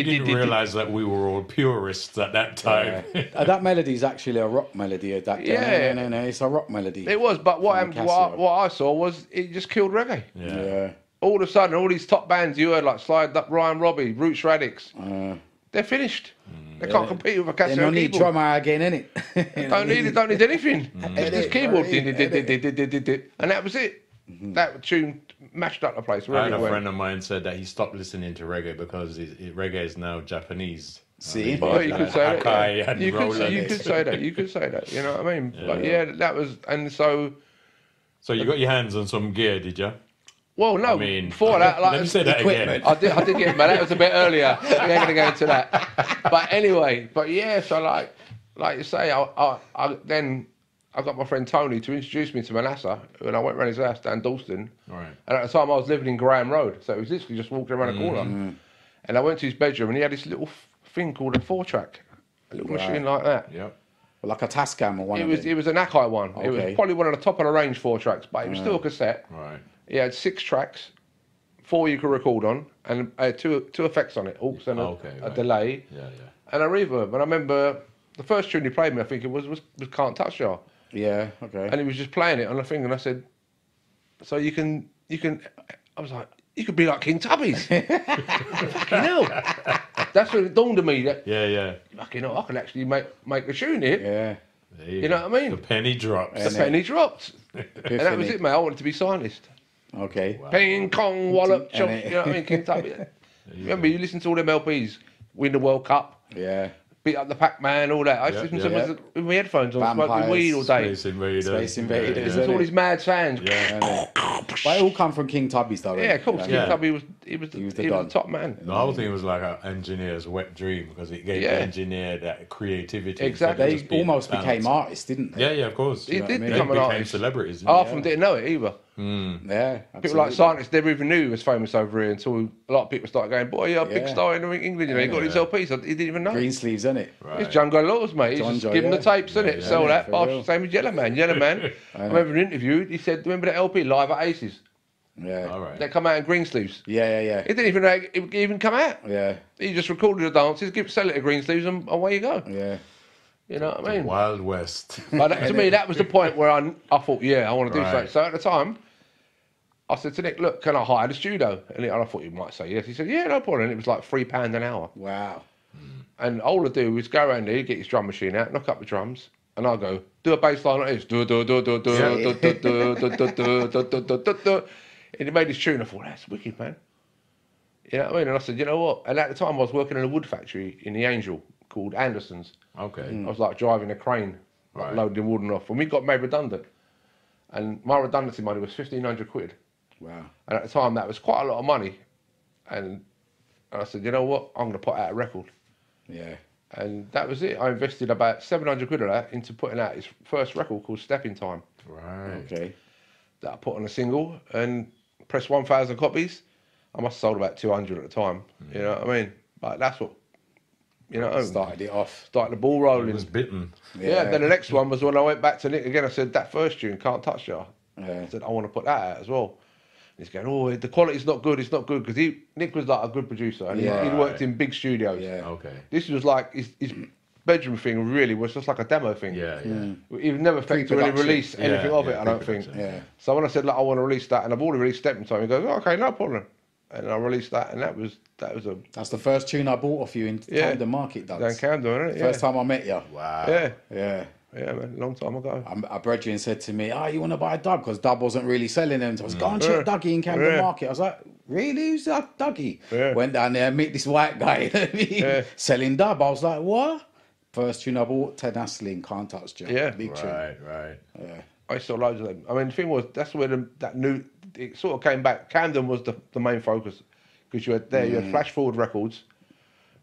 didn't realise that we were all purists at that time. That melody is actually a rock melody. That Yeah. no, it's a rock melody. It was, but From the Casio. what I saw was it just killed reggae. Yeah. All of a sudden, all these top bands you heard, like Slide Up, Ryan Robbie, Roots Radix, they're finished. They can't compete with a They Casio don't need keyboard. drummer again, innit? Don't need anything. It's just keyboard. Right. And that was it. That tune mashed up the place. I had Really a well. friend of mine said that he stopped listening to reggae because reggae is now Japanese. See? Well, you could say Akai that. and You Roland. could say that. You could say that. You know what I mean? But yeah, that was, and so. So you got your hands on some gear, did you? Well, no. I mean, before that, like let me say that equipment. again. I did get, but that was a bit earlier. We ain't gonna go into that. But anyway, yeah. So like you say, then I got my friend Tony to introduce me to Manasseh, and I went round his house down Dalston. Right. And at the time, I was living in Graham Road, so it was literally just walking around the corner. And I went to his bedroom, and he had this little thing called a 4-track, a little machine like that. Yep. Like a Tascam or one of them. It was an Akai one. It was Okay. probably one of the top of the range 4-tracks, but it was still a cassette. Right. He had 6 tracks, 4 you could record on, and two effects on it, aux and a right. delay, Yeah. and a reverb. And I remember the first tune he played me, I think it was Can't Touch Ya. Yeah, okay. And he was just playing it on the thing, and I said, so you can, I was like, you could be like King Tubby's. Fucking hell. That's when it dawned on me that, Yeah. fucking hell, I can actually make a tune here. Yeah. There You know what I mean? The penny drops. The penny dropped. And that was it, mate. I wanted to be signist. Okay. Ping, Kong, Wallop, And chomp, it- you know what I mean? King Tubby. Remember, you listen to all them LPs, win the World Cup, Yeah. Beat Up the Pac-Man, all that. I used to listen to them with my headphones on, smoking weed all day. Space Invaders. Space Invaders. There's all these mad sounds. Yeah. But it all come from King Tubby's though. Yeah, of course. King Tubby was the top man. The whole thing was like an engineer's wet dream because it gave the engineer that creativity. Exactly. They almost became artists, didn't they? Yeah, of course. He did They become an became artist. celebrities. Half of them didn't know it either. Yeah, People like scientists never even knew he was famous over here until a lot of people started going, boy, you're a big star in England, you know, he got his LPs, so he didn't even know. Green sleeves, isn't it? Right. It's Django Laws, mate. He's just give him the tapes, isn't it? Sell that. Oh, same as Yellow Man. Yellow Man, I remember an interview, he said, remember that LP, Live at Aces? Yeah. All right. They come out in green sleeves. Yeah. He didn't even know it would even come out. Yeah. He just recorded the dances, sell it to green sleeves, and away you go. Yeah. You know what I mean? Wild West. But to me, that was the point where I thought, I want to do something. So at the time, I said to Nick, look, can I hire the studio? And I thought he might say yes. He said, yeah, no problem. And it was like £3 an hour. Wow. And all I do is go around there, get his drum machine out, knock up the drums, and I'll go, do a bass line like this. And he made his tune. I thought, that's wicked, man. You know what I mean? And I said, you know what? And at the time, I was working in a wood factory in the Angel called Anderson's. Okay. I was like driving a crane, like loading wood and off. And we got made redundant. And my redundancy money was 1,500 quid. Wow. And at the time, that was quite a lot of money. And I said, you know what? I'm going to put out a record. Yeah. And that was it. I invested about 700 quid of that into putting out his first record called Stepping Time. Right. Okay. That I put on a single and pressed 1,000 copies. I must have sold about 200 at the time. You know what I mean? But that's what, you know. Started it off. Started the ball rolling. It was bitten. Yeah. Then the next one was when I went back to Nick again. I said, that first tune, Can't Touch Ya. Yeah. I said, I want to put that out as well. He's going, oh, the quality's not good, it's not good. Because Nick was like a good producer. And he'd worked in big studios. Yeah. Okay. This was like, his bedroom thing really was just like a demo thing. Yeah. He never felt to really release anything of it, I don't think. Yeah. So when I said, like, I want to release that, and I've already released Stepping Time, he goes, oh, okay, no problem. And I released that, and that was a... That's the first tune I bought off you in Camden Market, Doug. Down Camden, isn't it? First time I met you. Wow. Yeah. Yeah. Yeah, man, long time ago. A brethren said to me, you want to buy a Dub? Because Dub wasn't really selling them. So I was go and check Dougie in Camden Market. I was like, really? Who's that Dougie? Yeah. Went down there, meet this white guy selling Dub. I was like, what? First tune I bought, Ted Astley, Can't Touch Ya. Yeah. Big tune. Right. Yeah. I saw loads of them. I mean, the thing was, that's where it sort of came back. Camden was the main focus. Because you had Flash Forward Records,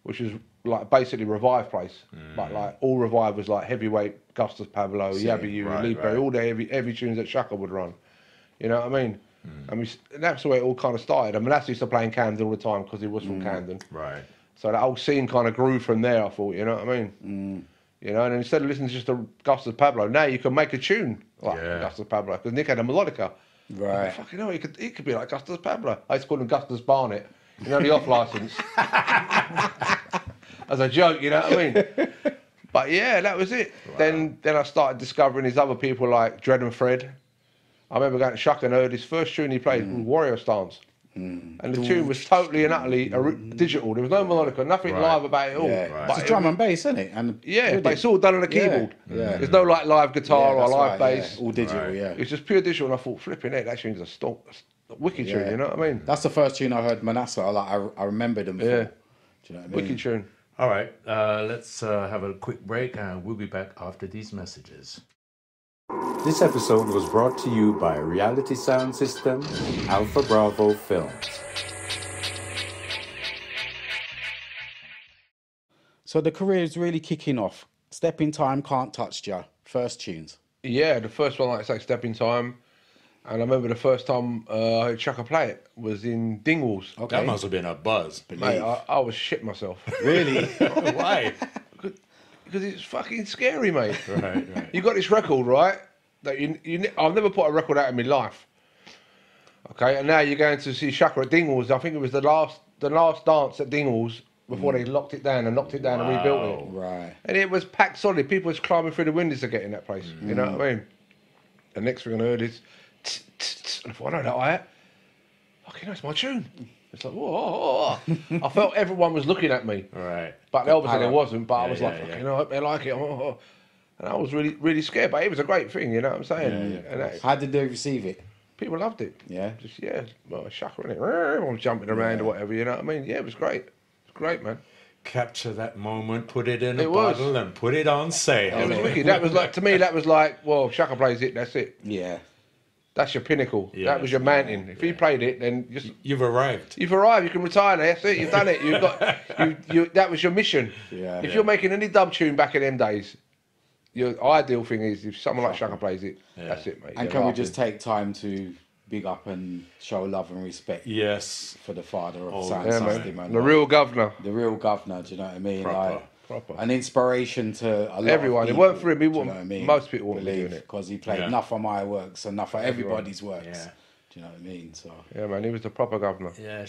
which is like basically Revive place. But like all Revive was like heavyweight, Gustus Pablo, Yabba You, Lee Perry, all the heavy tunes that Shaka would run. You know what I mean? And that's the way it all kind of started. I mean, that's used to play in Camden all the time because he was from Camden. Right. So that whole scene kind of grew from there, I thought, you know what I mean? You know, and instead of listening just to Gustus Pablo, now you can make a tune like Gustus Pablo, because Nick had a melodica. Right. Fucking hell, he could be like Gustus Pablo. I used to call him Gustus Barnett, you know, the off licence. As a joke, you know what I mean? But yeah, that was it. Wow. Then I started discovering these other people like Dread and Fred. I remember going to Shuck and heard his first tune he played was Warrior Stance. And the tune was totally and utterly digital. There was no melodica, nothing live about it all. Yeah. But it's drum and bass, isn't it? And but it's all done on a keyboard. Yeah. There's no like live guitar or live bass. Yeah. All digital, It's just pure digital. And I thought, flipping it, that tune's a wicked tune, you know what I mean? That's the first tune I heard Manasseh. I remember them before. Yeah. Do you know what I mean? Wicked tune. All right. Let's have a quick break, and we'll be back after these messages. This episode was brought to you by Reality Sound System, Alpha Bravo Films. So the career is really kicking off. Stepping Time, Can't Touch Ya. First tunes. Yeah, the first one, like I say, Stepping Time. And I remember the first time I heard Chaka play it was in Dingwalls. Okay. That must have been a buzz. Mate, I was shit myself. Really? Why? Because it's fucking scary, mate. Right. You got this record, right? That I've never put a record out in my life. Okay, and now you're going to see Chaka at Dingwalls. I think it was the last dance at Dingwalls before they locked it down and knocked it down and rebuilt it. Right. And it was packed solid. People was climbing through the windows to get in that place. You know what I mean? The next thing I heard is, and I thought, I know that I fucking know, it's my tune. It's like, whoa. I felt everyone was looking at me. Right. But obviously there wasn't. But I was like, fucking, I hope they like it. Oh. And I was really, really scared. But it was a great thing, you know what I'm saying? Yeah. And How did they receive it? people loved it. Yeah. Just, well, Shaka, innit? Everyone jumping around or whatever, you know what I mean? Yeah, it was great. It was great, man. capture that moment, put it in a It was. bottle, and put it on sale. It was wicked. That was like, to me, that was like, well, Shaka plays it, that's it. Yeah. That's your pinnacle. Yes, That was your mountain. If you played it, then just You've arrived. you've arrived. You can retire now. That's it. You've done it. You've got you. That was your mission. Yeah. If you're making any dub tune back in them days, your ideal thing is if someone like Shaka plays it, that's it, mate. And You're can we laughing. just take time to big up and show love and respect Yes. for the father of Oh, sound Yeah, system, man. man. The real governor. The real governor, do you know what I mean? Proper. Proper. An inspiration to a lot Everyone. of It people, weren't for him, he do you wouldn't- know what I mean? most people wouldn't be doing it. because he played Yeah. enough of my works, enough of everybody's works. Yeah. Do you know what I mean? So Yeah, man. He was the proper governor. Yeah,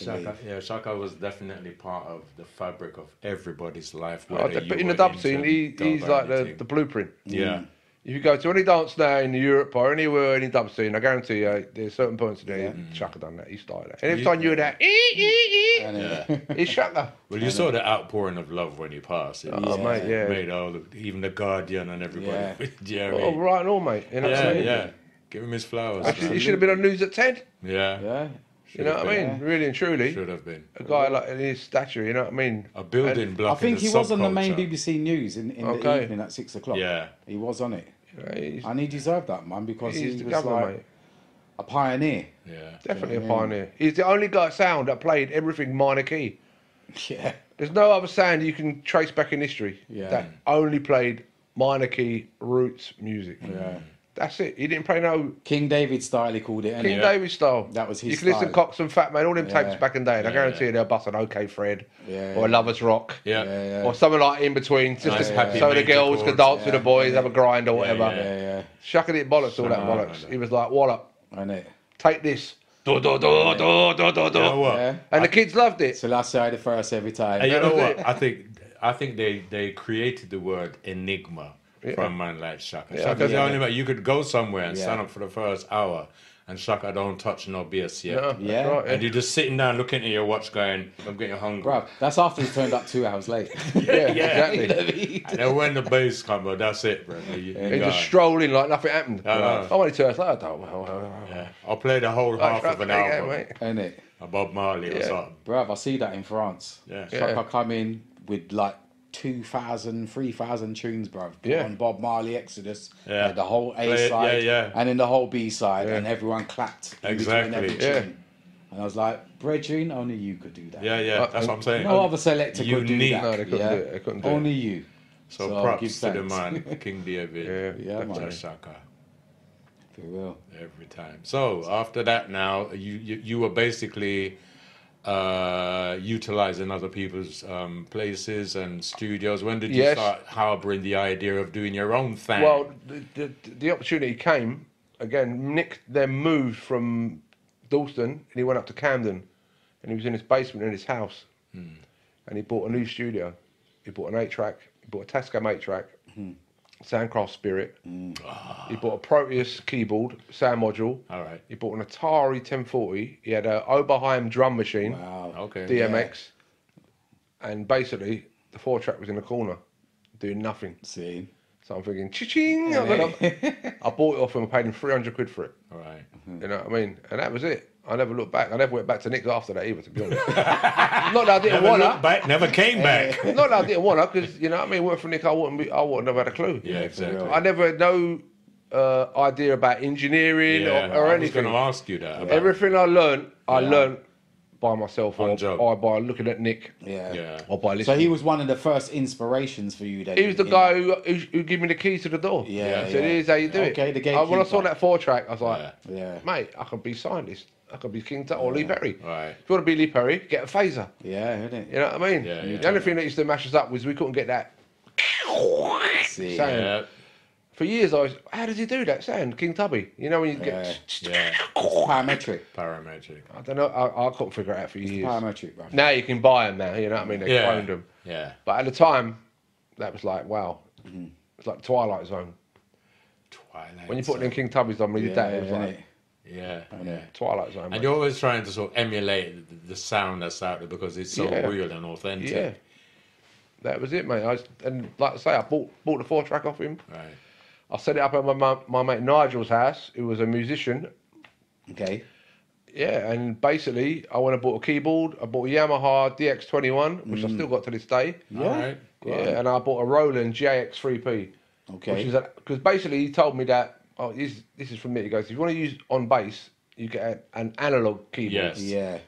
Shaka was definitely part of the fabric of everybody's life. Oh, whether but you in the were dub into scene, he's dub or like anything. the blueprint. Yeah. If you go to any dance now in Europe or anywhere, any dub scene, I guarantee you, there's certain points there. Shaka done that. He started that. And every time you hear that, and, it's Shaka. Well, you saw the outpouring of love when he passed. It was, mate, yeah. made all the, even the Guardian and everybody. Jerry. Oh, right and all, mate. You know what I yeah, mean? yeah. Give him his flowers. Actually, man. he should have been on news at 10. Yeah. yeah. You know what I mean? Really and truly. Should have been. A guy like in his stature, you know what I mean? A building I block. think in he the was on the main subculture. BBC News in the Okay. evening at 6 o'clock. Yeah. He was on it. He's, And he deserved that, man, because he's he the was governor, like mate. a pioneer. Yeah. Definitely a pioneer. He's the only guy sound that played everything minor key. Yeah. There's no other sound you can trace back in history Yeah. that only played minor key roots music. Yeah. That's it. He didn't play no King David style, he called it. King innit? David style. That was his You can listen to style. Cox and Fat Man, all them tapes Yeah. back in the day, and I guarantee you they'll bust an OK Fred Yeah. or a Lover's Rock. Yeah. Yeah. Or something like in between, just Nice to- happy so the major girls chords. could dance with Yeah. the boys, have a grind or whatever. yeah. Yeah, yeah. Shaka didn't bollocks all that bollocks. He was like, wallop, And it. take this. Do, do, do, do, do, do, do. You know what? Yeah. And the kids loved it. So last side the first every time. And you know That was what? I think they created the word enigma for a man like Shaka. Yeah, Shaka's the yeah. only man you could go somewhere and Yeah. stand up for the first hour, and Shaka don't touch no BS yet. No, Yeah. that's right, And you're just sitting down looking at your watch, going, "I'm getting hungry." Bruv, that's after he turned up 2 hours late. yeah, You exactly. know what I mean? And then when the bass come, well, that's it, bro. You He got just it. strolled in like nothing happened. I know. I wanted to ask, like, oh, Yeah. I'll play the whole half of an album. Ain't it? A Bob Marley or Yeah. something. Bruv, I see that in France. Yeah. Shaka come in with like 2,000, 3,000 tunes, bruv. Put Yeah. on Bob Marley Exodus. Yeah. The whole Play A it, side. yeah. And then the whole B side. Yeah. And everyone clapped. in between Exactly. every Yeah. tune. And I was like, Brethren, only you could do that. Yeah, yeah. That's what I'm saying. No other selector could do Unique. that. No, they couldn't yeah? do it. They couldn't do it. Only you. So give props to the thanks. man, King David. Yeah. Yeah, man. Shaka. For real. Every time. So after that, now you were basically utilizing other people's places and studios. When did you Yes. start harboring the idea of doing your own thing? Well, the opportunity came again. Nick then moved from Dalston and he went up to Camden, and he was in his basement in his house, and he bought a new studio. He bought an 8-track. He bought a Tascam 8-track, Soundcraft Spirit. He bought a Proteus keyboard, sound module. all right. He bought an Atari 1040. He had an Oberheim drum machine, Wow. Okay. DMX, and basically the 4-track was in the corner, doing nothing. See? So I'm thinking, cha-ching! I bought it off him. I paid him 300 quid for it. All right. You know what I mean? And that was it. I never looked back. I never went back to Nick after that either, to be honest. Not that I didn't Never want looked to. back. Never came back. Not that I didn't want to, because you know what I mean. Weren't for Nick, I wouldn't have had a clue. Yeah, exactly. I never had no idea about engineering or I was anything. going to ask you that. About, Everything I learned by myself On or job. by looking at Nick Yeah. Yeah. or by So listening. he was one of the first inspirations for you then? He was the in guy that- who gave me the keys to the door. Yeah, Said, yeah. here's how you do it. Okay, the When I saw gatekeeper. that 4-track, I was like, Yeah. Yeah. mate, I could be scientist. I could be King Tut or Lee Perry. Right. If you want to be Lee Perry, get a phaser. Yeah, isn't it? You know what I mean? Yeah, yeah. The only thing that used to mash us up was we couldn't get that See. sound. Yeah. For years, I was, how does he do that sound? King Tubby. You know when you get, Yeah. Parametric. Parametric. I don't know, I couldn't figure it out for years. Parametric, bro. Now you can buy them now, you know what I mean? They Yeah. cloned them. Yeah. But at the time, that was like, wow. It was like Twilight Zone. Twilight. When you put them King Tubbies on, when you did that, it was innit? like Yeah. Yeah. Twilight Zone. And mate. you're always trying to sort of emulate the sound that's out there because it's so Yeah. real and authentic. Yeah. That was it, mate. And like I say, I bought the 4-track off him. Right. I set it up at my mate Nigel's house, who was a musician, Okay. Yeah, and basically, I went and bought a keyboard. I bought a Yamaha DX21, which I still got to this day. Yeah. All right. Yeah, and I bought a Roland JX3P. Okay. Which is because basically he told me that this is from me. He goes, if you want to use on bass, you get an analog keyboard, Yes. Yeah.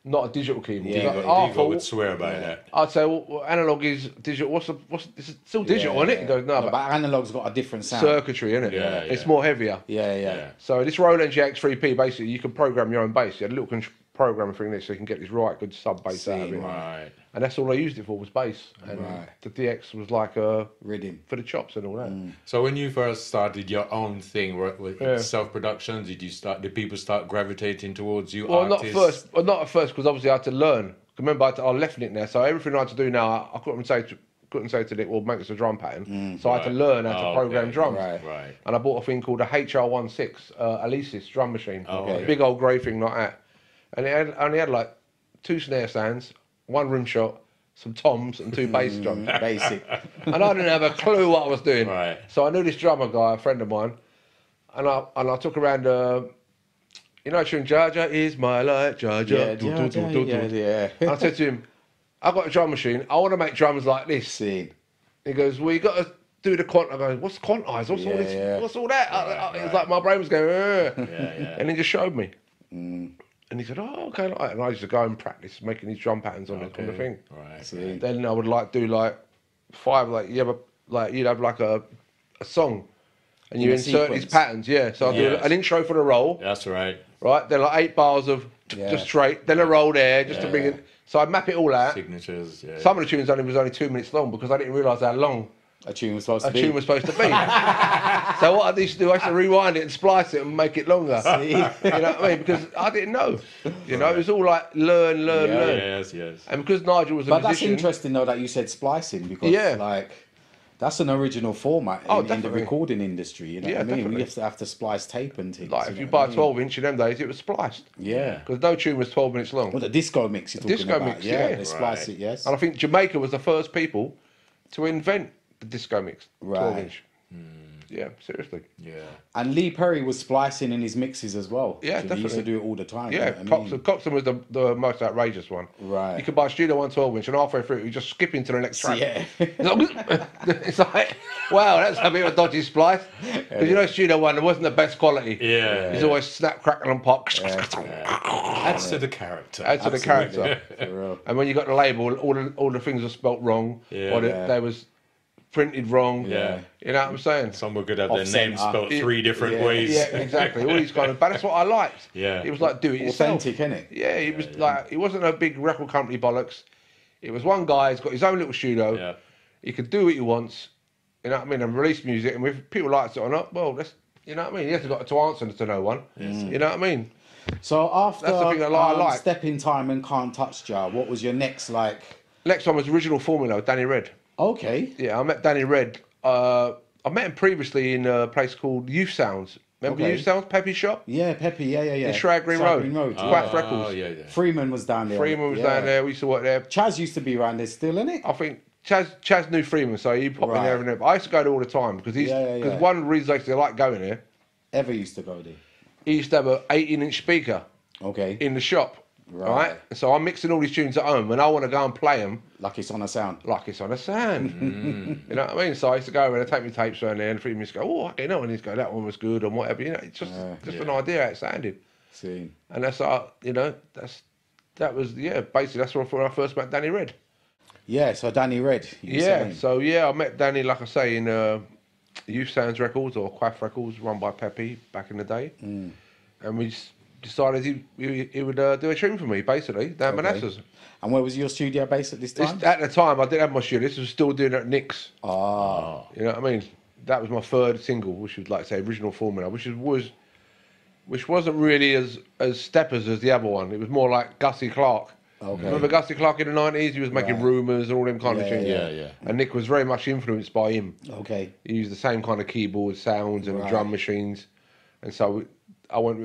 not a digital keyboard. Yeah, He's like, Diego would swear by that. I'd say, well, analog is digital. It's still digital, isn't it? He goes, no, but analog's got a different sound. circuitry, isn't it? Yeah, It's yeah. more heavier. Yeah. So this Roland GX3P, basically, you can program your own bass. You had a little programming thing there, so you can get this right good sub bass out of it. Right. And that's all I used it for was bass. And the DX was like Rhythm. for the chops and all that. So when you first started your own thing with self-production, did people start gravitating towards you? Well, artists? not at first, because obviously I had to learn. Remember, I left Nick there, so everything I had to do now, I couldn't say to Nick, well, make us a drum pattern. So I had to learn how to program drums. Right. And I bought a thing called a HR16 Alesis drum machine. Okay. Big old grey thing like that. And it only had like 2 snare stands, 1 rim shot, some toms, and 2 bass drums. Basic. And I didn't have a clue what I was doing. Right. So I knew this drummer guy, a friend of mine, and I took around. You know, tune Jaja is my light, Jaja. Yeah. And I said to him, I've got a drum machine. I want to make drums like this. See. He goes, well, you got to do the quant. I go, what's quantize? What's all this? Yeah. What's all that? It was like my brain was going, Yeah. and he just showed me. And he said, oh, okay. And I used to go and practice making these drum patterns on the thing. Right. See. Then I would do like 5, you'd have like a song. And you In a insert these sequence. patterns, so I'll do an intro for the roll, That's right. right? Then like 8 bars of just straight, then a roll there, just to bring it. So I'd map it all out. Signatures. Yeah. Some of the tunes was only 2 minutes long because I didn't realise how long A tune was supposed a to be. tune was supposed to be. So what I used to do, I used to rewind it and splice it and make it longer. See? You know what I mean? Because I didn't know. You know, it was all like learn. Yes. And because Nigel was a But that's musician, interesting though that you said splicing because like that's an original format in the definitely. recording industry. You know what I mean? Definitely. You have to splice tape and things. like if you buy a 12-inch in them days, it was spliced. Yeah. Because no tune was 12 minutes long. Well, the disco mix you're talking Disco about. mix, yeah. yeah. They splice it, yes. And I think Jamaica was the first people to invent the disco mix, 12-inch. Yeah, seriously. Yeah. And Lee Perry was splicing in his mixes as well. Yeah, So He used to definitely. do it all the time. Yeah, you know what I mean? Coxon was the most outrageous one. Right. You could buy a Studio 1 12-inch and halfway through, you just skip into the next track. Yeah. It's like, wow, that's a bit of a dodgy splice. Because you know, Studio 1, it wasn't the best quality. Yeah. It's always snap, crackle, and pop. Adds to the character. Add to the character. For real. And when you got the label, all the things were spelt wrong. Yeah. Or Yeah. they was printed wrong. Yeah. You know what I'm saying? Someone could have their Off-center. name spelled 3 different Yeah. ways. Yeah, exactly. All these kind of, but that's what I liked. Yeah. It was like do it yourself. Authentic, innit? Yeah, it was like it wasn't a big record company bollocks. It was one guy. He's got his own little studio. Yeah. He could do what he wants. You know what I mean? And release music. And if people liked it or not, well, that's you know what I mean. He hasn't got to answer to no one. You know what I mean? So after That's the thing that I like. Step in Time and Can't Touch Jar, what was your next like? Next one was Original Formula with Danny Red. Okay. Yeah, I met Danny Red. I met him previously in a place called Youth Sounds. Remember Okay. Youth Sounds? Peppy Shop? Yeah, Peppy, yeah. In Shrag Green Road. Quack Freckles. Oh, yeah. Freeman was down there. Freeman was yeah. down there. We used to work there. Chaz used to be around there still, innit? I think Chaz knew Freeman, so he popped in Right. there and there. But I used to go there all the time because Yeah. one of the reasons I used to like going there, Ever used to go there. he used to have an 18-inch speaker Okay. in the shop. Right. Right. So I'm mixing all these tunes at home, and I want to go and play them Like it's on a sound. like it's on a sound. You know what I mean? So I used to go around and take my tapes around there, and Freeman used to go, "Oh, okay, no," and he'd go, "That one was good," and whatever. You know, it's just an idea how it sounded, See. and that's that was basically that's when I first met Danny Red. Yeah, so Danny Red. you were Yeah, saying. so I met Danny, like I say, in Youth Sounds Records or Quaff Records, run by Peppy back in the day, and we just decided he would do a tune for me, basically, down Manassas. And where was your studio based at this time? At the time, I didn't have my studio. This was still doing it at Nick's. Ah. You know what I mean? That was my third single, which was, like I say, Original Formula, which wasn't really as steppers as the other one. It was more like Gussie Clark. Okay. Remember Gussie Clark in the 90s? He was making Right. Rumours and all them kind of Yeah, things. Yeah. And Nick was very much influenced by him. Okay. He used the same kind of keyboard sounds and Right. drum machines, and so I went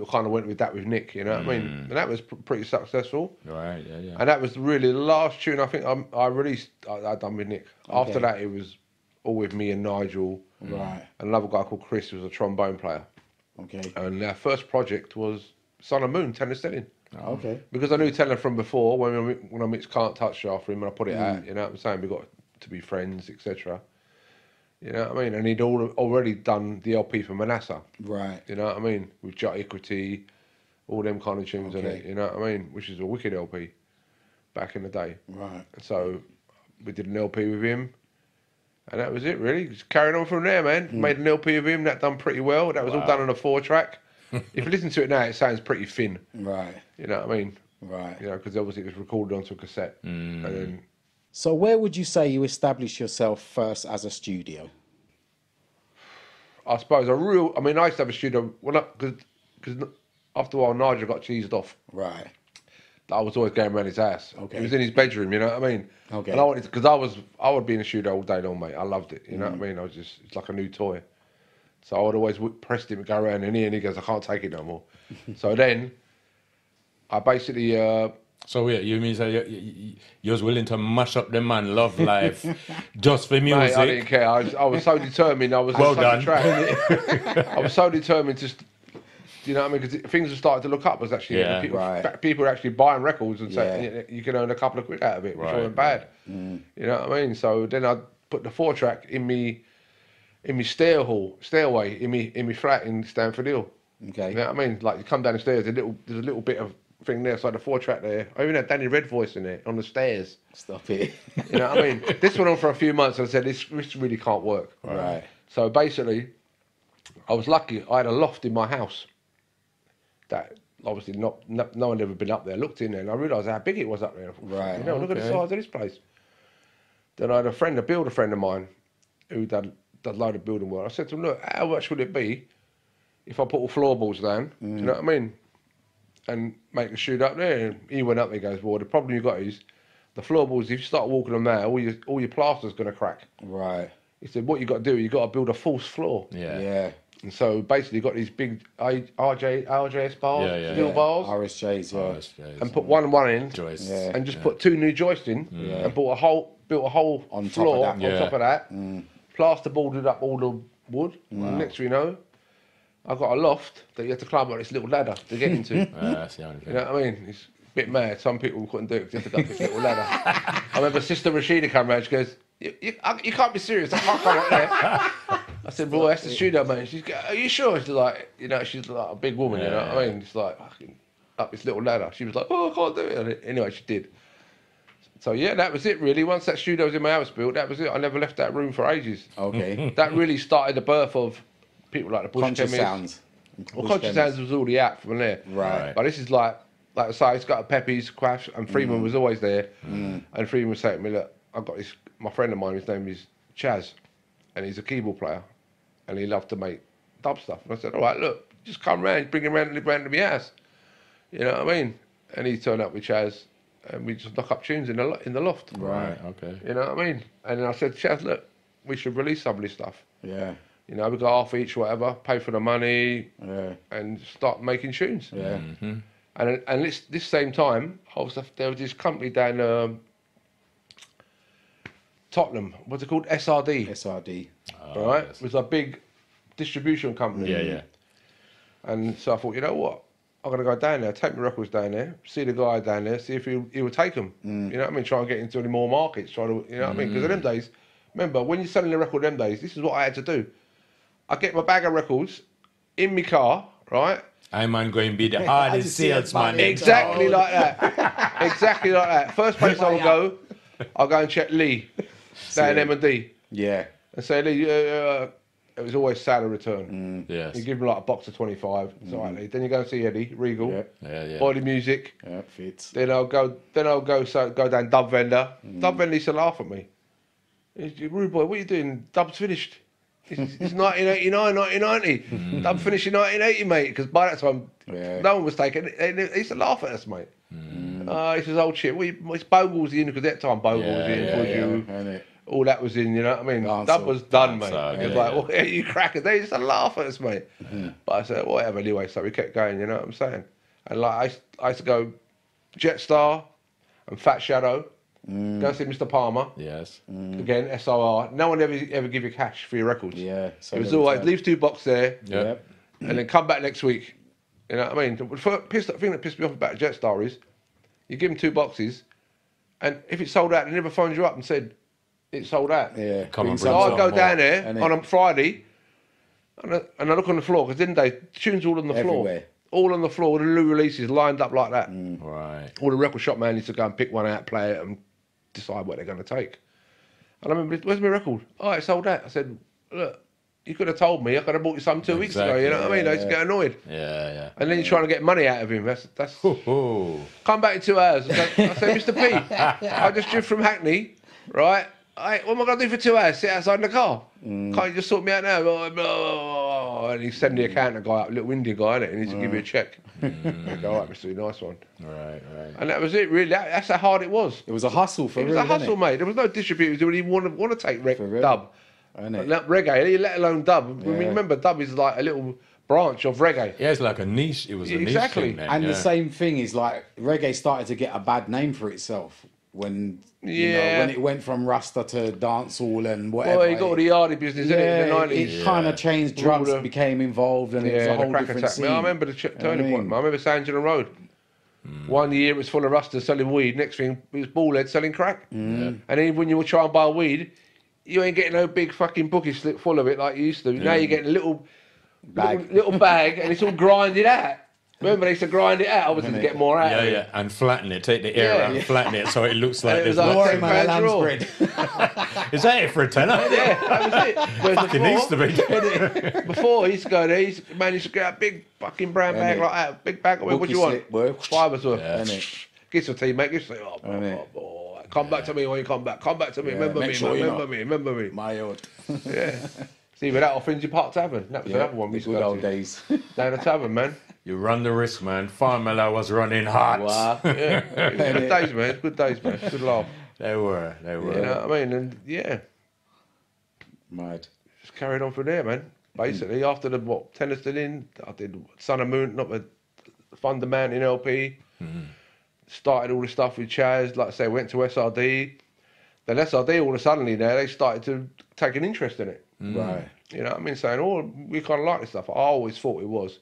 with that with Nick. You know what I mean? And that was pretty successful. Right. Yeah. And that was really the last tune I think I released. I done with Nick. After that, it was all with me and Nigel, Right. and another guy called Chris who was a trombone player. Okay. And our first project was Sun and Moon, Tenor Stelling. Okay. Because I knew Tenor from before, when I mixed Can't Touch after him and I put it out, you know what I'm saying? We got to be friends, etc. You know what I mean? And he'd already done the LP for Manasseh. Right. You know what I mean? With Jut Equity, all them kind of tunes in it, you know what I mean? Which is a wicked LP back in the day. Right. And so we did an LP with him. And that was it, really. Just carried on from there, man. Made an LP with him. That done pretty well. That was all done on a 4-track. If you listen to it now, it sounds pretty thin. Right. You know what I mean? Right. You know, because obviously it was recorded onto a cassette. And then... So where would you say you established yourself first as a studio? I suppose I used to have a studio... Because after a while, Nigel got cheesed off. Right. I was always going around his house. Okay. He was in his bedroom, you know what I mean? Okay. And I wanted because I would be in the studio all day long, mate. I loved it, you know what I mean? It's like a new toy. So I would always press him and go around in here, and he goes, I can't take it no more. So then, I basically... So yeah, you mean you was willing to mash up the man love life just for music? Mate, I didn't care. I was so determined. I was well on such done. a track. I was so determined to... You know what I mean? Because things are starting to look up. Was actually people are actually buying records and saying you can earn a couple of quid out of it, which wasn't bad. You know what I mean? So then I put the 4-track in me stairway in me flat in Stamford Hill. Okay. You know what I mean? Like you come down the stairs, there's a little bit of thing there, so the 4-track there. I even had Danny Red voice in there on the stairs. Stop it. You know what I mean? This went on for a few months, and I said this really can't work. Right. So basically, I was lucky. I had a loft in my house. That obviously no one had ever been up there. I looked in there and I realised how big it was up there. Right. You know, look at the size of this place. Then I had a builder friend of mine who did a load of building work. I said to him, look, how much would it be if I put all floorboards down? Do you know what I mean? And make the shoot up there. And he went up and he goes, well, the problem you got is the floorboards, if you start walking them now, all your plaster's going to crack. Right. He said, what you got to do, you got to build a false floor. Yeah. And so basically, you got these big RJS bars, steel bars, RSJs, and put one in, Joists. and just put 2 new joists in, and built a whole on floor top of that. on top of that, plasterboarded up all the wood. And next thing you know, I got a loft that you had to climb up this little ladder to get into. That's the only thing. You know what I mean? It's a bit mad. Some people couldn't do it because they had to go up this little ladder. I remember Sister Rashida come round. She goes, "You can't be serious. I can't come up there." I said, "Well, that's the studio, mate." She's "Are you sure?" She's like, she's like a big woman, you know what I mean? It's like fucking up this little ladder. She was like, "Oh, I can't do it." And anyway, she did. So yeah, that was it really. Once that studio was in my house built, that was it. I never left that room for ages. Okay. That really started the birth of people like the Bush Conscious Chemists. Sounds. Well, Conscious Sounds was already out from there. Right. But this is like I say, it's got a Pepe's, Quaff, and Freeman was always there. And Freeman was saying to me, look, I've got this, my friend of mine, his name is Chaz, and he's a keyboard player, and he loved to make dub stuff. And I said, all right, look, just come round, bring him round and live round to my house. You know what I mean? And he turned up with Chaz, and we just knock up tunes in the loft. Right, okay. You know what I mean? And then I said, Chaz, look, we should release some of this stuff. Yeah. You know, we got half each, whatever, pay for the money, and start making tunes. Yeah. And this same time, there was this company down Tottenham. What's it called? SRD. SRD. Right? Yes. It was a big distribution company. Yeah. And so I thought, you know what? I'm going to go down there, take my records down there, see the guy down there, see if he would take them. You know what I mean? Try and get into any more markets. You know what I mean? Because in them days, remember, when you're selling a record them days, this is what I had to do. I get my bag of records in my car, right? I'm going to be the hardest salesman. Exactly like that. Exactly like that. First place I'll go and check Lee down M&D. Yeah. And say, Lee, it was always salary return. Yes. You give him like a box of 25. It's all right, Lee. Then you go and see Eddie, Regal, Yeah. Body Music. Yeah, fits. Then I'll go down Dub Vendor. Dub Vendor used to laugh at me. He's, rude boy, what are you doing? Dub's finished. It's 1989, 1990. Dub finished in 1980, mate. Because by that time, no one was taking it. They used to laugh at us, mate. This is old shit. It's Bogle's in, because at that time Bogle was in. All that was in, you know what I mean? Dub was done, mate. It was like, what are you crackers? They used to laugh at us, mate. But I said, whatever, anyway. So we kept going, you know what I'm saying? And like, I used to go Jetstar and Fat Shadow. Go see Mr. Palmer. Yes. Again, SOR. No one ever give you cash for your records. Yeah. It was always leave 2 boxes there. Yep. And then come back next week. You know what I mean? The thing that pissed me off about Jetstar is, you give them 2 boxes, and if it's sold out, they never phoned you up and said it's sold out. Yeah. Come on, So bring I some go more. down there on a Friday, and I look on the floor, because didn't they? Tunes all on the floor. Everywhere. All on the floor, the new releases lined up like that. Right. All the record shop man needs to go and pick one out, play it, and decide what they're going to take. And I remember, where's my record? Oh, it's sold out. I said, look, you could have told me. I could have bought you some 2 weeks ago. You know what I mean? I used to get annoyed. Yeah. And then you're trying to get money out of him. That's Oh. come back in 2 hours. I said, Mr. P, I just drove from Hackney, right? What am I going to do for 2 hours? Sit outside in the car? Can't you just sort me out now? Blah, blah, blah. And he's sending the accountant guy up, little Indian guy, innit? He needs to give you a check. I go, all right, Mr. Nice one. Right. And that was it, really. That's how hard it was. It was a hustle for It was real, a hustle, innit? mate. There was no distributors who would even want to take real. dub. Innit? Reggae, let alone dub. I mean, remember, dub is like a little branch of reggae. Yeah, it's like a niche. It was a Exactly. niche thing then, And yeah. the same thing is like reggae started to get a bad name for itself when you know when it went from Rasta to dancehall and whatever. Well, you got all the Yardie business in it in the 90s. It kind of changed. Drugs became involved, and it was a the whole crack different attack. scene. I remember the turning point. I remember Sandringham Road. 1 year it was full of Rastas selling weed. Next thing it was ballheads selling crack. And then when you were trying to buy weed, you ain't getting no big fucking bookie slip full of it like you used to. Now you're getting a little bag, and it's all grinded out. Remember they used to grind it out, obviously to get more out of it. Yeah, and flatten it. Take the air out and flatten it so it looks like And it there's was like lots. £10 raw. bread. Is that it for a tenner? Yeah, that was it. Whereas Fucking needs to be. before he used to go there, he used to manage to get a big fucking brown bag like that, big bag. What do you want? £5 worth. Yeah. Give some tea, mate. Give some. Come back to me when you come back. Come back to me. Remember me. Remember me. My old. Yeah. See, but that off Finsbury Park Tavern. That was another one we used to good go old to. days. Down the tavern, man. You run the risk, man. Farmella was running hot. Wow. Yeah. It was good days, man. Good days, man. Good laugh. They were. You know what I mean? And yeah, Mad. just carried on from there, man. Basically, after the Tennyson in, I did Sun and Moon, not the Thunder Mountain LP. Started all the stuff with Chaz. Like I say, went to SRD. Then SRD, all of a sudden, they started to take an interest in it. Right. You know what I mean? Saying, oh, we kind of like this stuff. I always thought it was.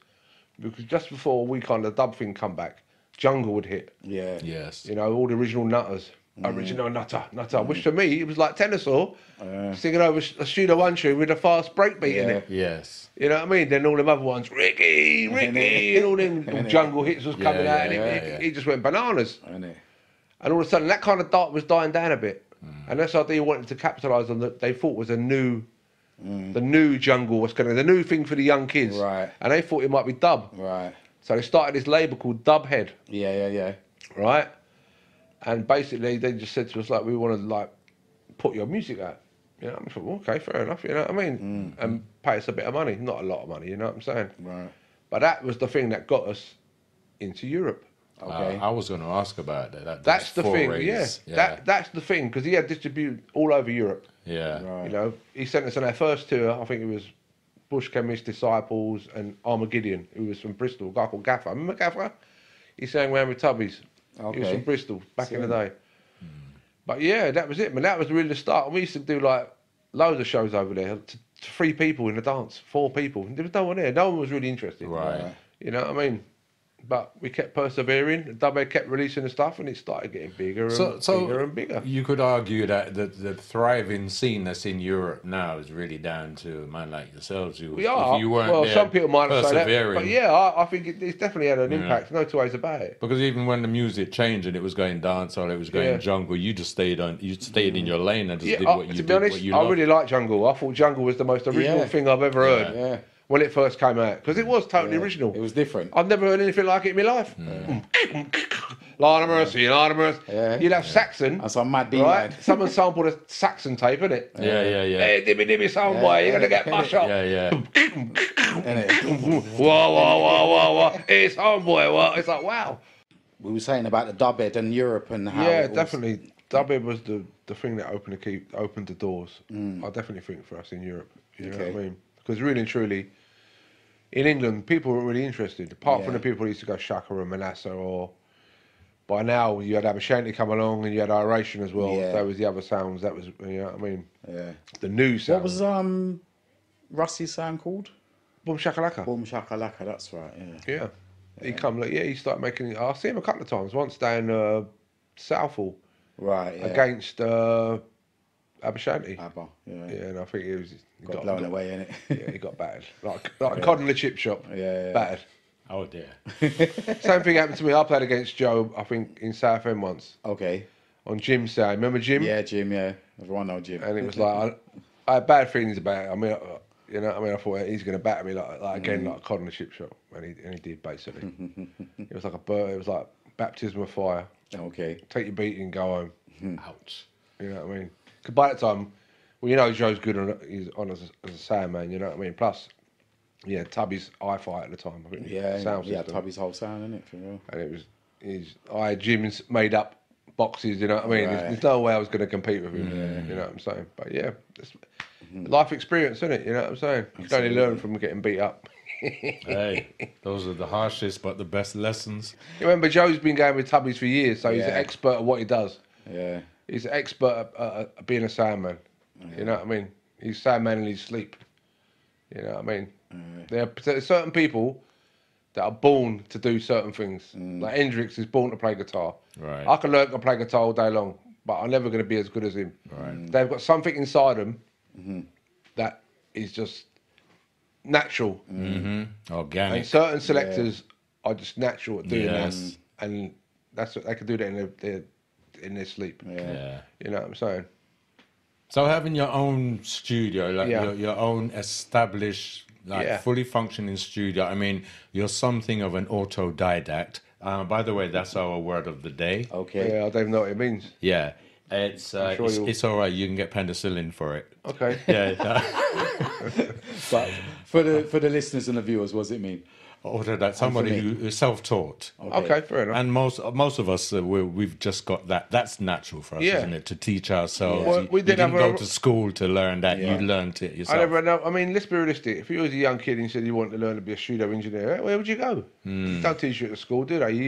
Because just before we kind of dub thing come back, Jungle would hit. Yeah. Yes. You know, all the original nutters. Original nutter. Which to me, it was like Tennyson singing over a Studio One tune with a fast breakbeat in it. Yes. You know what I mean? Then all them other ones, Ricky, and all them all jungle hits was coming out, and he just went bananas. And all of a sudden, that kind of dark was dying down a bit. And that's how they wanted to capitalise on that. They thought was the new jungle was going to, the new thing for the young kids. Right. And they thought it might be dub. Right. So they started this label called Dubhead. Yeah. Right. And basically, they just said to us, like, we want to, like, put your music out. You know, I thought, well, okay, fair enough, you know what I mean? And pay us a bit of money. Not a lot of money, you know what I'm saying? Right. But that was the thing that got us into Europe. Okay. I was going to ask about that. That's the thing, forays. That's the thing, because he had distributed all over Europe. Yeah. Right. You know, he sent us on our first tour, I think it was Bush Chemist, Disciples, and Armageddon, who was from Bristol, a guy called Gaffer. Remember Gaffer? He sang around with Tubbies. Okay. He was from Bristol back in the day. But yeah, that was it, man. That was really the start. And we used to do like loads of shows over there. 3 people in the dance, 4 people. There was no one there. No one was really interested. Right. You know what I mean? But we kept persevering. Dubhead kept releasing the stuff, and it started getting bigger and bigger and bigger. You could argue that the thriving scene that's in Europe now is really down to a man like yourselves. If you weren't there, some people might say that, persevering. but yeah, I think it's definitely had an impact. No two ways about it. Because even when the music changed and it was going dancehall, it was going jungle, you just stayed in your lane and just did what you did. To be honest, I really liked Jungle. I thought Jungle was the most original thing I've ever heard. Yeah. When it first came out, because it was totally original. It was different. I've never heard anything like it in my life. Lord of mercy, Lord of mercy. Yeah. You'd have Saxon. That's a mad beat, right? man. Someone sampled a Saxon tape, innit? Yeah. Hey, dimmy, sound boy, you're gonna get mashed up. Yeah. Whoa. It's homeboy, what? It's like, wow. We were saying about the dubhead and Europe and how. Yeah, it was. definitely. Dubhead was the thing that opened the doors. I definitely think for us in Europe. You know what I mean? Because really and truly, in England, people weren't really interested. Apart from the people who used to go Shaka and Manasseh, or by now you had Abashanti come along and you had Iration as well. Yeah. That was the other sounds. That was, you know what I mean? Yeah. The new sound. What was Rusty's sound called? Boom Shakalaka. Boom Shakalaka. That's right. Yeah. Yeah. he come like, he started making. I see him a couple of times. Once down Southall, Right. Yeah. against Abashanti. Abba. Yeah. Yeah, and I think he Got blown away, innit? Yeah, he got battered. Like a cod in the chip shop. Yeah. Battered. Oh dear. Same thing happened to me. I played against Joe, I think, in Southend once. Okay. On Jim's side. Remember Jim? Yeah, Jim. Yeah. Everyone know Jim. And it was like, I had bad feelings about it. I mean, you know what I mean? I thought he's going to batter me like again, like a cod in the chip shop. And he did, basically. It was like it was like baptism of fire. Okay. Take your beating, go home. Ouch. You know what I mean? Because by that time, well, you know Joe's good he's on as a sound man, you know what I mean? Plus, yeah, Tubby's hi-fi at the time. I think sound system. Tubby's whole sound, innit, for real. And I had Jim's made up boxes, you know what I mean? Right. There's no way I was going to compete with him, you know what I'm saying? But yeah, it's life experience, isn't it? You know what I'm saying? You can only learn from getting beat up. Hey, those are the harshest but the best lessons. You remember, Joe's been going with Tubby's for years, so he's an Yeah. expert at what he does. Yeah. He's an expert at being a sound man. You know what I mean? He's sound man in his sleep. You know what I mean? There's certain people that are born to do certain things. Like Hendrix is born to play guitar. Right. I can learn to play guitar all day long, but I'm never going to be as good as him. Right. They've got something inside them that is just natural. Organic. And certain selectors are just natural at doing Yes. that. And that's what they can do that in their sleep. Yeah. You know what I'm saying? So having your own studio, like Yeah. your own established, like fully functioning studio. I mean, you're something of an autodidact. By the way, that's our word of the day. Okay. Yeah, I don't even know what it means. Yeah. It's sure it's all right. You can get penicillin for it. Okay. Yeah. But for the listeners and the viewers, what does it mean? Autodidact, somebody who is self-taught. Okay, fair enough. And most of us, we've just got that. That's natural for us, Yeah. isn't it? To teach ourselves. Well, You, we you didn't didn't have go a- to school to learn that. Yeah. You learned it I yourself. never know. I mean, let's be realistic. If you was a young kid and you said you wanted to learn to be a studio engineer, where would you go? They don't teach you at school, do they? You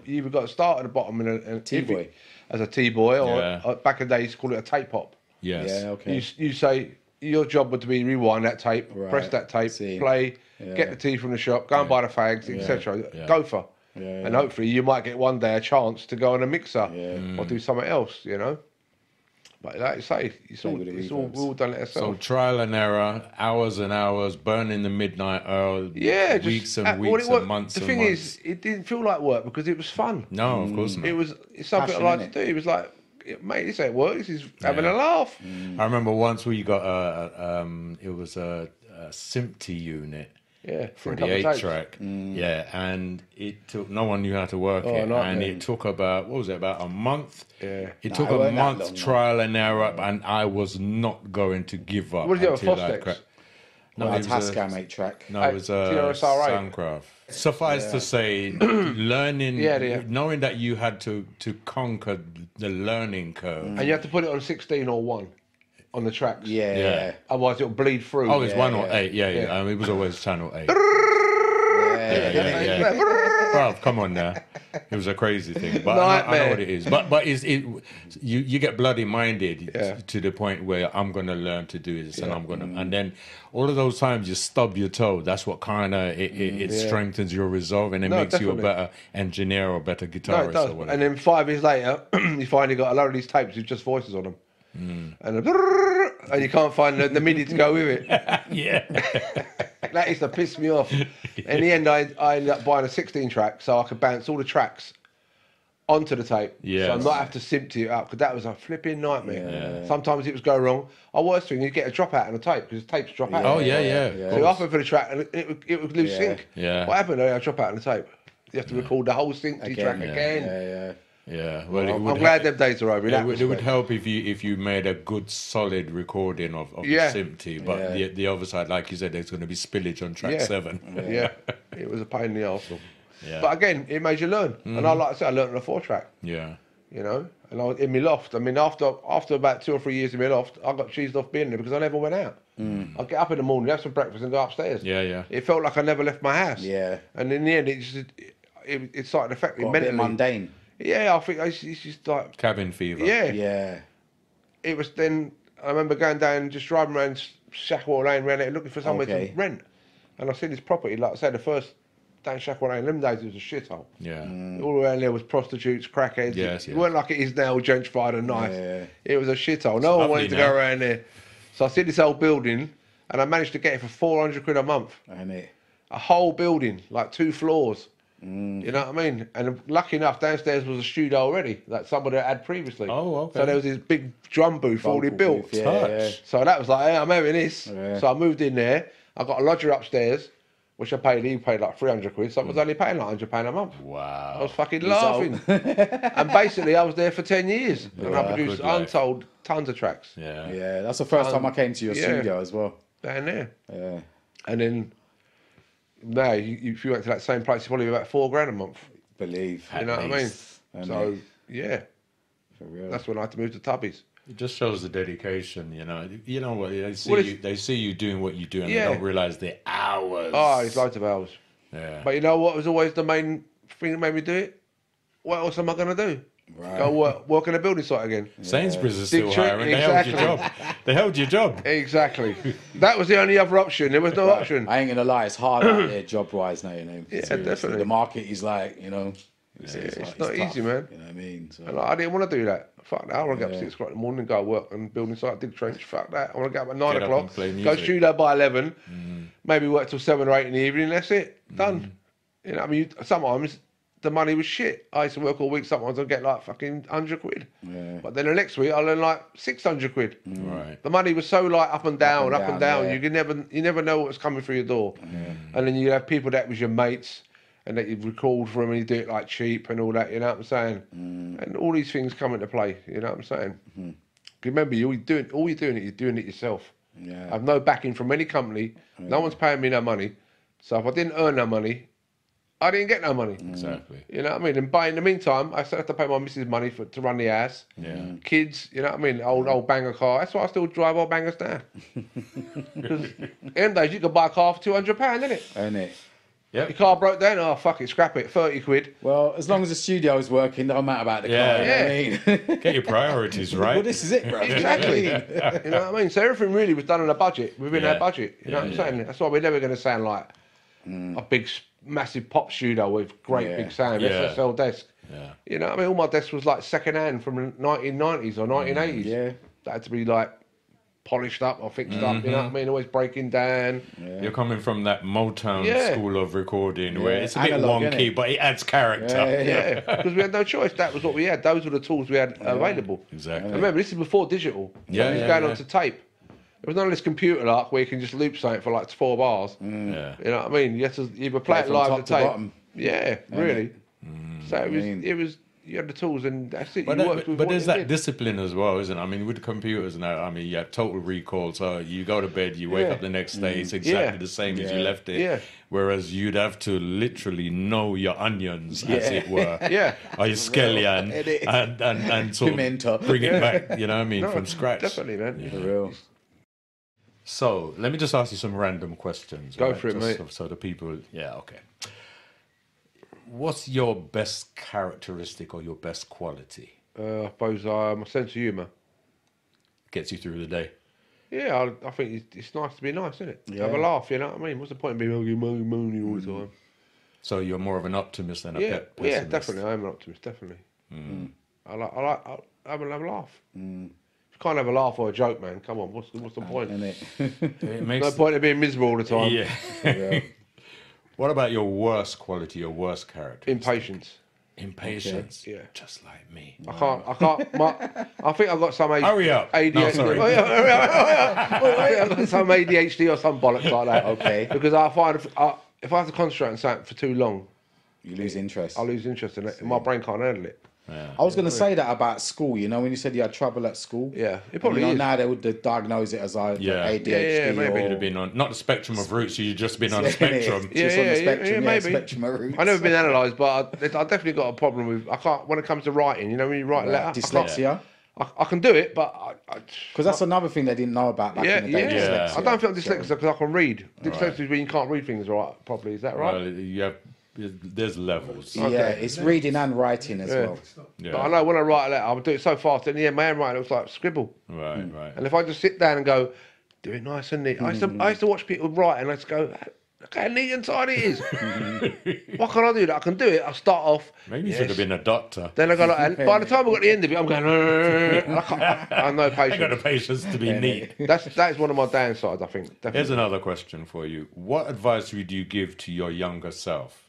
either got to start at the bottom in T-boy. as a T-boy, or Yeah. back in the day, you used to call it a tape hop. Yes. Yeah, okay. You say your job would be rewind that tape, Right. press that tape, See. play, Yeah. get the tea from the shop, go and buy the fags, etc. Yeah. Go for. Yeah, And hopefully you might get one day a chance to go on a mixer Yeah. or do something else, you know. But like you say, with the we've all done it So ourselves. trial and error, hours and hours, burning the midnight oil, Yeah, weeks and well, weeks and months the and thing months. is, it didn't feel like work because it was fun. No, of course not. It's something Passion, I like innit? to do. It was like, mate, this ain't work. This is having a laugh. I remember once we got it was a Simpty unit. Yeah, For a the couple of tapes. 8-track, yeah, and it took. No one knew how to work it, nightmare. and it took about about a month. Yeah. It Nah, took it a weren't that month long, no. trial and error, and I was not going to give up. What did you have, a until I Fostex? cracked. No, it was Tascam 8-track. No, it was a TRS-R8. Soundcraft. Suffice to say, learning, Yeah. knowing that you had to conquer the learning curve. And you have to put it on 16 or 1 on the tracks. Yeah. Yeah. Otherwise it'll bleed through. Oh, it's 1 or yeah. 8. Yeah. It was always channel 8. Yeah. Well, come on now. It was a crazy thing, but I know Nightmare. what it is. But you get bloody minded Yeah. to the point where I'm gonna learn to do this, and I'm gonna, and then all of those times you stub your toe. That's what kind of it strengthens your resolve, and it No, makes you a definitely. better engineer or better No, guitarist it does. or whatever. And then 5 years later, you finally got a load of these tapes with just voices on them. And you can't find the MIDI to go with it. yeah, That used to piss me off. In the end, I ended up buying a 16-track so I could bounce all the tracks onto the tape. Yes. So I not have to simpty it up, because that was a flipping nightmare. Sometimes it was go wrong. Our worst thing, you get a dropout on the tape, because the tapes drop out. oh yeah. So you offer for the track, and it would lose sync. Yeah. What happened? I drop out on the tape. You have to record the whole syncty track again. Yeah. Yeah. Well, I'm glad them days are over. in that It would respect. help if you made a good solid recording of Yeah. the Simpty, but the other side, like you said, there's going to be spillage on track 7. Yeah, it was a pain in the arse. Yeah. But again, it made you learn. And I like I said, I learned on a 4-track. Yeah. You know, and I was in my loft. I mean, after about 2 or 3 years in my loft, I got cheesed off being there because I never went out. I'd get up in the morning, have some breakfast, and go upstairs. Yeah. It felt like I never left my house. Yeah. And in the end, it started affecting Got a bit mentally. mundane. Yeah, I think it's just like Cabin fever. yeah. Yeah. It was then. I remember going down, just driving around Shackwell Lane, around there, looking for somewhere Okay. to rent. And I seen this property, like I said, the first down Shackwell Lane. In them days, it was a shithole. Yeah. All around there was prostitutes, crackheads. Yes, It yes. weren't like it is now, gentrified and nice. Yeah. It was a shithole. No one wanted to lovely go now. around there. So I see this old building, and I managed to get it for 400 quid a month. Ain't it? A whole building, like 2 floors. You know what I mean? And lucky enough, downstairs was a studio already that somebody had previously. Oh, okay. So there was this big drum booth already Vocal built. booth, yeah. So that was like, hey, I'm having this. Yeah. So I moved in there. I got a lodger upstairs, which he paid like 300 quid. So I was only paying like £100 a month. I Wow. was fucking laughing. And basically, I was there for 10 years. And I produced good life. untold tons of tracks Yeah. Yeah, that's the first time I came to your yeah. studio as well. down there. Yeah. And then now, if you went to that same place, it's probably about $4,000 a month. Believe. You know what I mean? I So, mean. yeah, For real. that's when I had to move to Tubbies. It just shows the dedication, you know. You know what? They see Well, you. They see you doing what you do, and Yeah. they don't realize the hours. Oh, it's loads of hours. Yeah. But you know what was always the main thing that made me do it? What else am I going to do? Right. Go work in a building site again. Sainsbury's is still Big trick, hiring. They held your job. They held your job. Exactly. That was the only other option. There was no option. I ain't gonna lie, it's hard out there job wise now, you know. Yeah, Seriously. definitely. The market is like, you know, it's like- not tough, easy, man. You know what I mean? So, And like, I didn't want to do that. Fuck that. I want to get up Yeah. 6 o'clock in the morning and go work and building site, dig trench. Fuck that. I want to get up at 9 Get up o'clock, and play go music. studio by 11, maybe work till 7 or 8 in the evening. That's it. Done. You know, I mean, sometimes the money was shit. I used to work all week. Sometimes I'd get like fucking 100 quid. Yeah. But then the next week I'll earn like 600 quid. Right. The money was so like up and down, Up and down, yeah. You never know what's coming through your door. And then you have people that was your mates, and that you record for them, and you do it like cheap and all that. You know what I'm saying? And all these things come into play. You know what I'm saying? Remember, you're doing it yourself. Yeah. I've no backing from any company. No one's paying me no money. So if I didn't earn no money, I didn't get no money. Exactly. You know what I mean? And in the meantime, I still have to pay my missus money to run the house. Yeah. Kids, you know what I mean? Old banger car. That's why I still drive old bangers now. Because in them days, you could buy a car for £200, innit? Ain't it? Your car broke down, oh, fuck it, scrap it, 30 quid. Well, as long as the studio's working, don't matter about the Yeah. car. You know what I mean? Get your priorities right. Well, this is it, bro. Exactly. You know what I mean? So everything really was done on a budget, within Yeah. our budget. You know what I'm saying? That's why we're never going to sound like a big, massive pop studio with great Yeah. big sound, Yeah. SSL desk. Yeah. You know what I mean? All my desks was like second hand from the 1990s or 1980s. Yeah. That had to be like polished up or fixed up, you know what I mean? Always breaking down. You're coming from that Motown Yeah. school of recording where Yeah. it's a bit Analog, wonky, innit? but it adds character. Yeah. Yeah, because we had no choice. That was what we had. Those were the tools we had available. Exactly. Remember, this is before digital. Yeah, It was yeah, going yeah. on to tape. There was none of this computer like where you can just loop something for like 4 bars. Yeah. You know what I mean? You had to either play it from live top to to tape. bottom. Yeah, really. So mean- it was. You had the tools, and that's it. But, You worked with what there's you that did. discipline as well, isn't it? I mean, with the computers now, I mean, you have total recall. So you go to bed, you wake Yeah. up the next day, it's exactly Yeah. the same as you Yeah. left it. Yeah. Whereas you'd have to literally know your onions, as Yeah. it were, Yeah. or your scallion, Edit. and sort Pimento. of bring it back, you know what I mean, No, from scratch. Definitely, man. For real. So let me just ask you some random questions. Go right? for it, Just mate. So the people, yeah, okay. What's your best characteristic or your best quality? I suppose my sense of humour. Gets you through the day. Yeah, I think it's nice to be nice, isn't it? Yeah. Have a laugh, you know what I mean? What's the point of being moony all the time? So you're more of an optimist than a Yeah, pessimist. definitely. I am an optimist, definitely. I have a laugh. If you can't have a laugh or a joke, man, come on, what's the point? Ain't it? It makes No point in being miserable all the time. Yeah. Yeah. What about your worst quality, your worst character? Impatience. Impatience. Okay. Yeah. Just like me. I can't. I think I've got some Hurry up. ADHD. No, sorry. Oh, yeah, hurry up, hurry up. I think I've got some ADHD or some bollocks like that. Okay. Because I find if I have to concentrate on something for too long, You lose interest. I lose interest in it. My brain can't handle it. I was going to say that about school. You know, when you said you had trouble at school. Yeah, it probably you know, is. now they would diagnose it as either Yeah. ADHD Yeah, maybe. or You'd have been on, not the spectrum of roots, you've just been on a Yeah, spectrum. Just on the spectrum, yeah, maybe. spectrum of roots. I've never been analysed, but I definitely got a problem with. I can't when it comes to writing. You know, when you write a letter, Dyslexia. I can do it, but Because that's another thing they didn't know about back in the day. yeah. dyslexia. I don't feel dyslexic So- because I can read. Dyslexia is when you can't read things right properly. Is that right? Well, you have, there's levels. Yeah, it's reading and writing as well. Yeah. But I know when I write a letter, I'll do it so fast. And yeah, my handwriting looks like scribble. Right, right. And if I just sit down and go, do it nice and neat. I used to watch people write and I just go, Look how neat and tidy it is. Why can't I do that? I can do it. I start off. Maybe you should have been a doctor. Then I go like, and by the time I got to the end of it, I'm going. I have no patience. I got the patience to be neat. That is one of my downsides, I think. Definitely. Here's another question for you. What advice would you give to your younger self?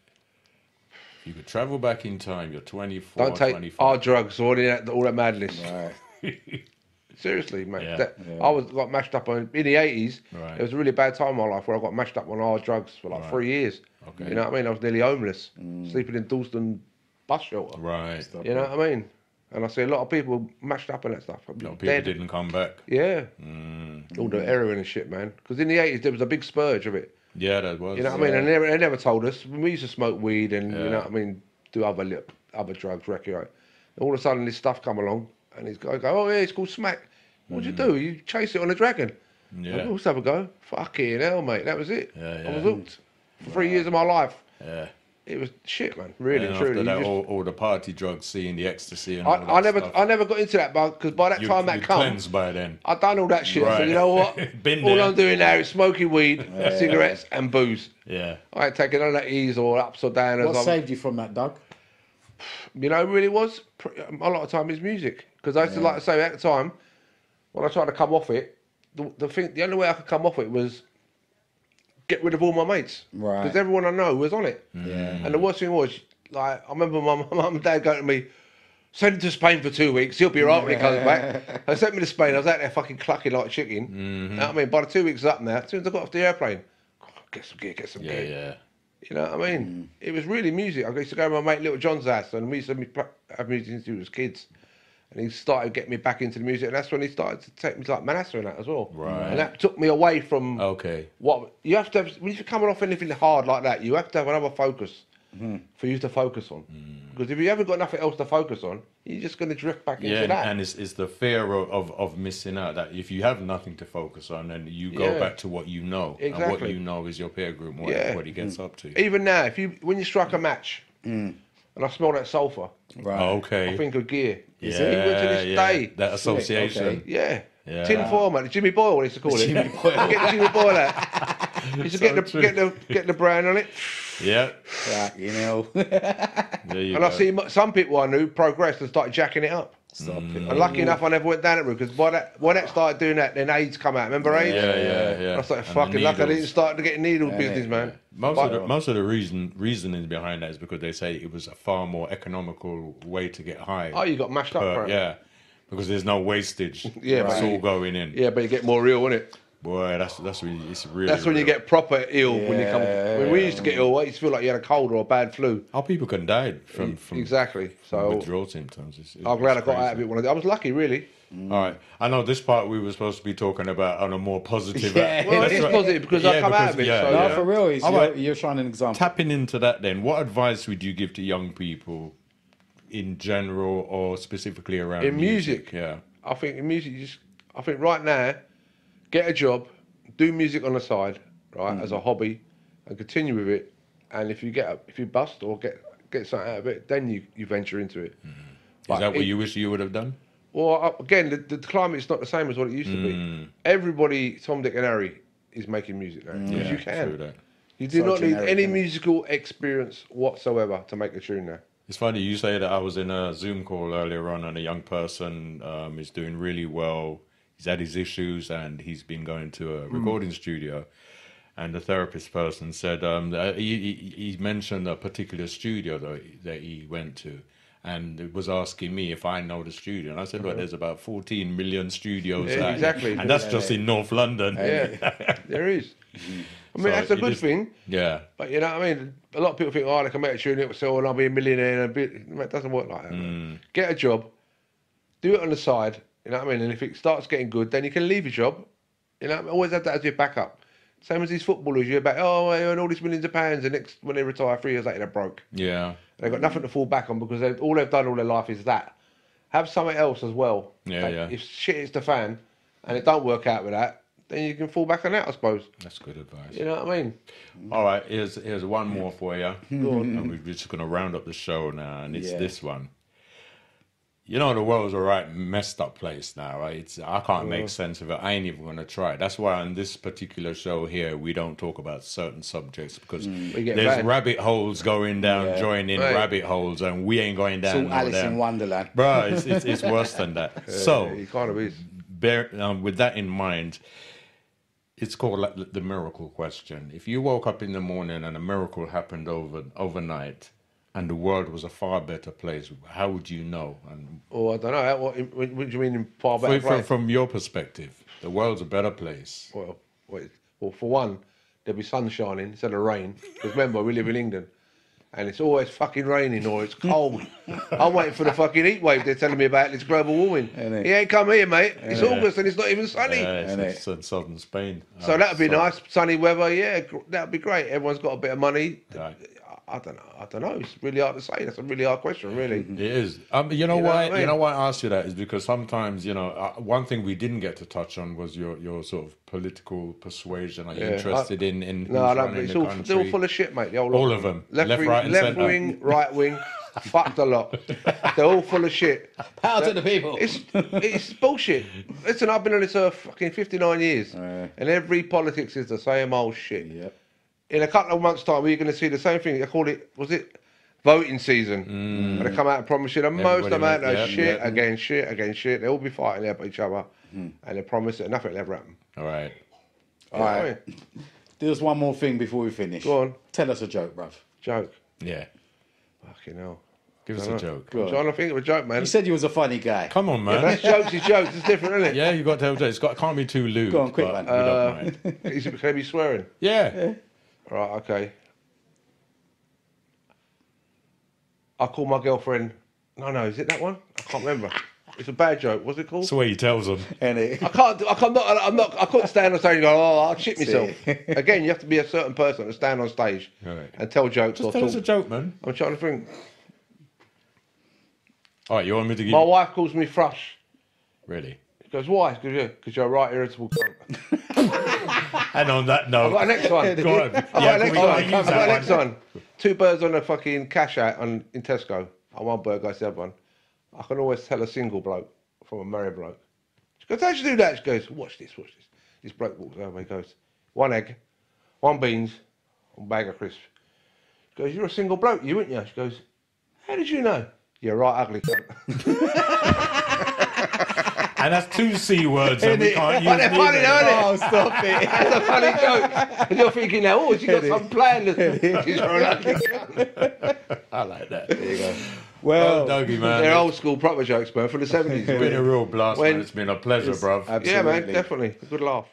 If you could travel back in time, you're 24, Don't take 25. hard drugs or all that madness. Right. Seriously, mate. Yeah. I was like mashed up in the 80s. Right. It was a really bad time in my life where I got mashed up on hard drugs for like 3 years. Okay. You know what I mean? I was nearly homeless, sleeping in Dalston bus shelter. Right. You know what I mean? And I see a lot of people mashed up in that stuff. No, people dead. didn't come back. Yeah. All the heroin and shit, man. Because in the 80s, there was a big spurge of it. Yeah, that was. You know what I mean? And they never told us. We used to smoke weed and, you know what I mean, do other drugs, recreate. And all of a sudden, this stuff come along, and these guys go, oh, yeah, it's called smack. What'd you do? You chase it on a dragon. Yeah. Let's have a go. Fucking hell, mate. That was it. Yeah, I was hooked. For 3 years of my life. Yeah. It was shit, man. Really, And truly. after that, You just- all the party drugs, seeing the ecstasy and all that stuff. I never got into that, because by that time that you'd come, cleansed by then. I done all that shit. I said, Right. you know what? Been all there. I'm doing now is smoking weed, cigarettes, and booze. Yeah. I ain't taking none of that ease or ups or downs. What saved you from that, Doug? You know, really was a lot of time is music, because I used to like to say at the time when I tried to come off it, the only way I could come off it was get rid of all my mates, Right. Because everyone I know was on it. Yeah. And the worst thing was, like, I remember my mum and dad going to me, send him to Spain for 2 weeks. He'll be right when he comes back. They sent me to Spain. I was out there fucking clucking like a chicken. You know what I mean? By the 2 weeks up now, as soon as I got off the airplane, get some gear, get some gear. Yeah. You know what I mean? It was really music. I used to go to my mate Little John's house, and we used to have music since we was kids. And he started getting me back into the music, and that's when he started to take me to like Manassa and that as well. Right. And that took me away from Okay. what you have to have. When you're coming off anything hard like that, you have to have another focus for you to focus on. Because if you haven't got nothing else to focus on, you're just going to drift back into that. And it's the fear of missing out, that if you have nothing to focus on, then you go back to what you know. And what Exactly. you know is your peer group, what he gets up to. Even now, when you strike a match, and I smell that sulphur, Right. Oh, okay. I think of gear. Yeah, Even to this day. That association. Okay. Yeah. Yeah. Tin foil, man. Jimmy Boyle, we used to call it. Jimmy Boyle. Get Jimmy Boyle out. Used to get the brand on it. Yeah. Right, you know. There you And I go. see some people I knew progressed and started jacking it up. Stop it. And lucky enough, I never went down that route, because when that started doing that, then AIDS come out. Remember AIDS? Yeah. I was like, And the fucking lucky I didn't needles. start to get needle business, man. Most of the reasoning behind that is because they say it was a far more economical way to get high. Oh, you got mashed up for it. Yeah, because there's no wastage. Yeah, it's right. all going in. Yeah, but you get more ill, innit? Boy, that's really really. That's when you real. get proper ill. When you come. When we used to get ill, I used to feel like you had a cold or a bad flu. How people can die from Exactly. So withdrawal symptoms. I'm glad I got out of it. I was lucky, really. All right, I know this part we were supposed to be talking about on a more positive. Yeah. Well, That's it's right. positive because I come out of it. yeah, so, No, yeah. for real, it's All right. you're shining an example. Tapping into that, then, what advice would you give to young people in general or specifically around In music? Yeah. I think in music, I think right now, get a job, do music on the side, right, as a hobby, and continue with it. And if you bust or get something out of it, then you venture into it. Is that what you wish you would have done? Well, again, the climate's not the same as what it used to be. Everybody, Tom, Dick, and Harry, is making music now because Yeah, you can. true that. You do So not need generic, any innit? musical experience whatsoever to make a tune now. It's funny you say that. I was in a Zoom call earlier on, and a young person is doing really well. He's had his issues, and he's been going to a recording studio. And the therapist person said that he mentioned a particular studio that he went to, and it was asking me if I know the studio. And I said, well, there's about 14 million studios Yeah, out, exactly. and that's just in North London. Yeah, there is. I mean, So that's a it good is- thing. Yeah. But you know what I mean? A lot of people think, oh, they can make a tune, it will sell, and I'll be a millionaire. It doesn't work like that. Man. Get a job, do it on the side, you know what I mean? And if it starts getting good, then you can leave your job. You know, always have that as your backup. Same as these footballers, you're about, oh, they earn all these millions of pounds, and next, when they retire 3 years later, they're broke. Yeah. They've got nothing to fall back on because all they've done all their life is that. Have something else as well. Yeah, Like, yeah. If shit hits the fan and it don't work out with that, then you can fall back on that, I suppose. That's good advice. You know what I mean? All right, here's one more for you. Go on. And we're just going to round up the show now, and it's Yeah. this one. You know, the world's a right messed up place now, right? I can't make sense of it. I ain't even going to try. That's why on this particular show here, we don't talk about certain subjects because there's rabbit holes going down, joining rabbit holes, and we ain't going down. It's all Alice in Wonderland. Bro, it's worse than that. So, it kind of is. With that in mind, it's called like the miracle question. If you woke up in the morning and a miracle happened overnight, and the world was a far better place, how would you know? And I don't know. What do you mean in far better place? From your perspective, the world's a better place. Well, for one, there'll be sun shining instead of rain. Because remember, we live in England, and it's always fucking raining or it's cold. I'm waiting for the fucking heat wave they're telling me about. This global warming. He ain't come here, mate. It's August and it's not even sunny. It's in southern Spain. So that'd be nice, sunny weather. Yeah, that'd be great. Everyone's got a bit of money. Right. I don't know. It's really hard to say. That's a really hard question, really. It is. You know why? I mean? You know why I asked you that is because sometimes, one thing we didn't get to touch on was your sort of political persuasion. Are you interested in no, I don't. It's all full of shit, mate. All of them. Left wing, right wing. Fucked a lot. They're all full of shit. Power to the people. It's bullshit. Listen, I've been on this earth fucking 59 years, and every politics is the same old shit. Yep. In a couple of months' time, we're going to see the same thing. They call it, voting season? And they come out and promise you the most amount of shit against shit. They'll all be fighting at each other, and they promise that nothing will ever happen. All right. All right. There's one more thing before we finish. Go on. Tell us a joke, bruv. Joke? Yeah. Fucking hell. Give us a joke. I'm trying to think of a joke, man. You said you was a funny guy. Come on, man. Yeah, that's jokes is jokes. It's different, isn't it? Yeah, you got to tell jokes. It can't be too lewd. Go on, quick one. We don't mind. Can I be swearing? Yeah. Right, okay. I call my girlfriend. No, is it that one? I can't remember. It's a bad joke. What's it called? That's the way he tells them. I couldn't stand on stage and go, I'll shit myself. Again, you have to be a certain person to stand on stage and tell jokes. Just tell us a joke, man. I'm trying to think. All right, you want me to give... My wife calls me Thrush. Really? She goes, why? Because you're a right irritable cunt. And on that note... I've got a next one. Go on. I've got a next one. 2 birds on a fucking cash out in Tesco. And one bird goes to the other one. I can always tell a single bloke from a married bloke. She goes, how'd you do that? She goes, watch this. This bloke walks over, he goes, 1 egg, 1 beans, 1 bag of crisps. She goes, you're a single bloke, you, aren't you? She goes, how did you know? You're right ugly cunt. And that's 2 C words and we can't use they're funny though, isn't it? Oh, stop it. That's a funny joke. And you're thinking now, she got some plan. She's an ugly cunt. I like that. There you go. Well, Dougie, man. They're old school proper jokes, man, from the 70s. It's been a real blast, man. It's been a pleasure, bruv. Yeah, man, definitely. A good laugh.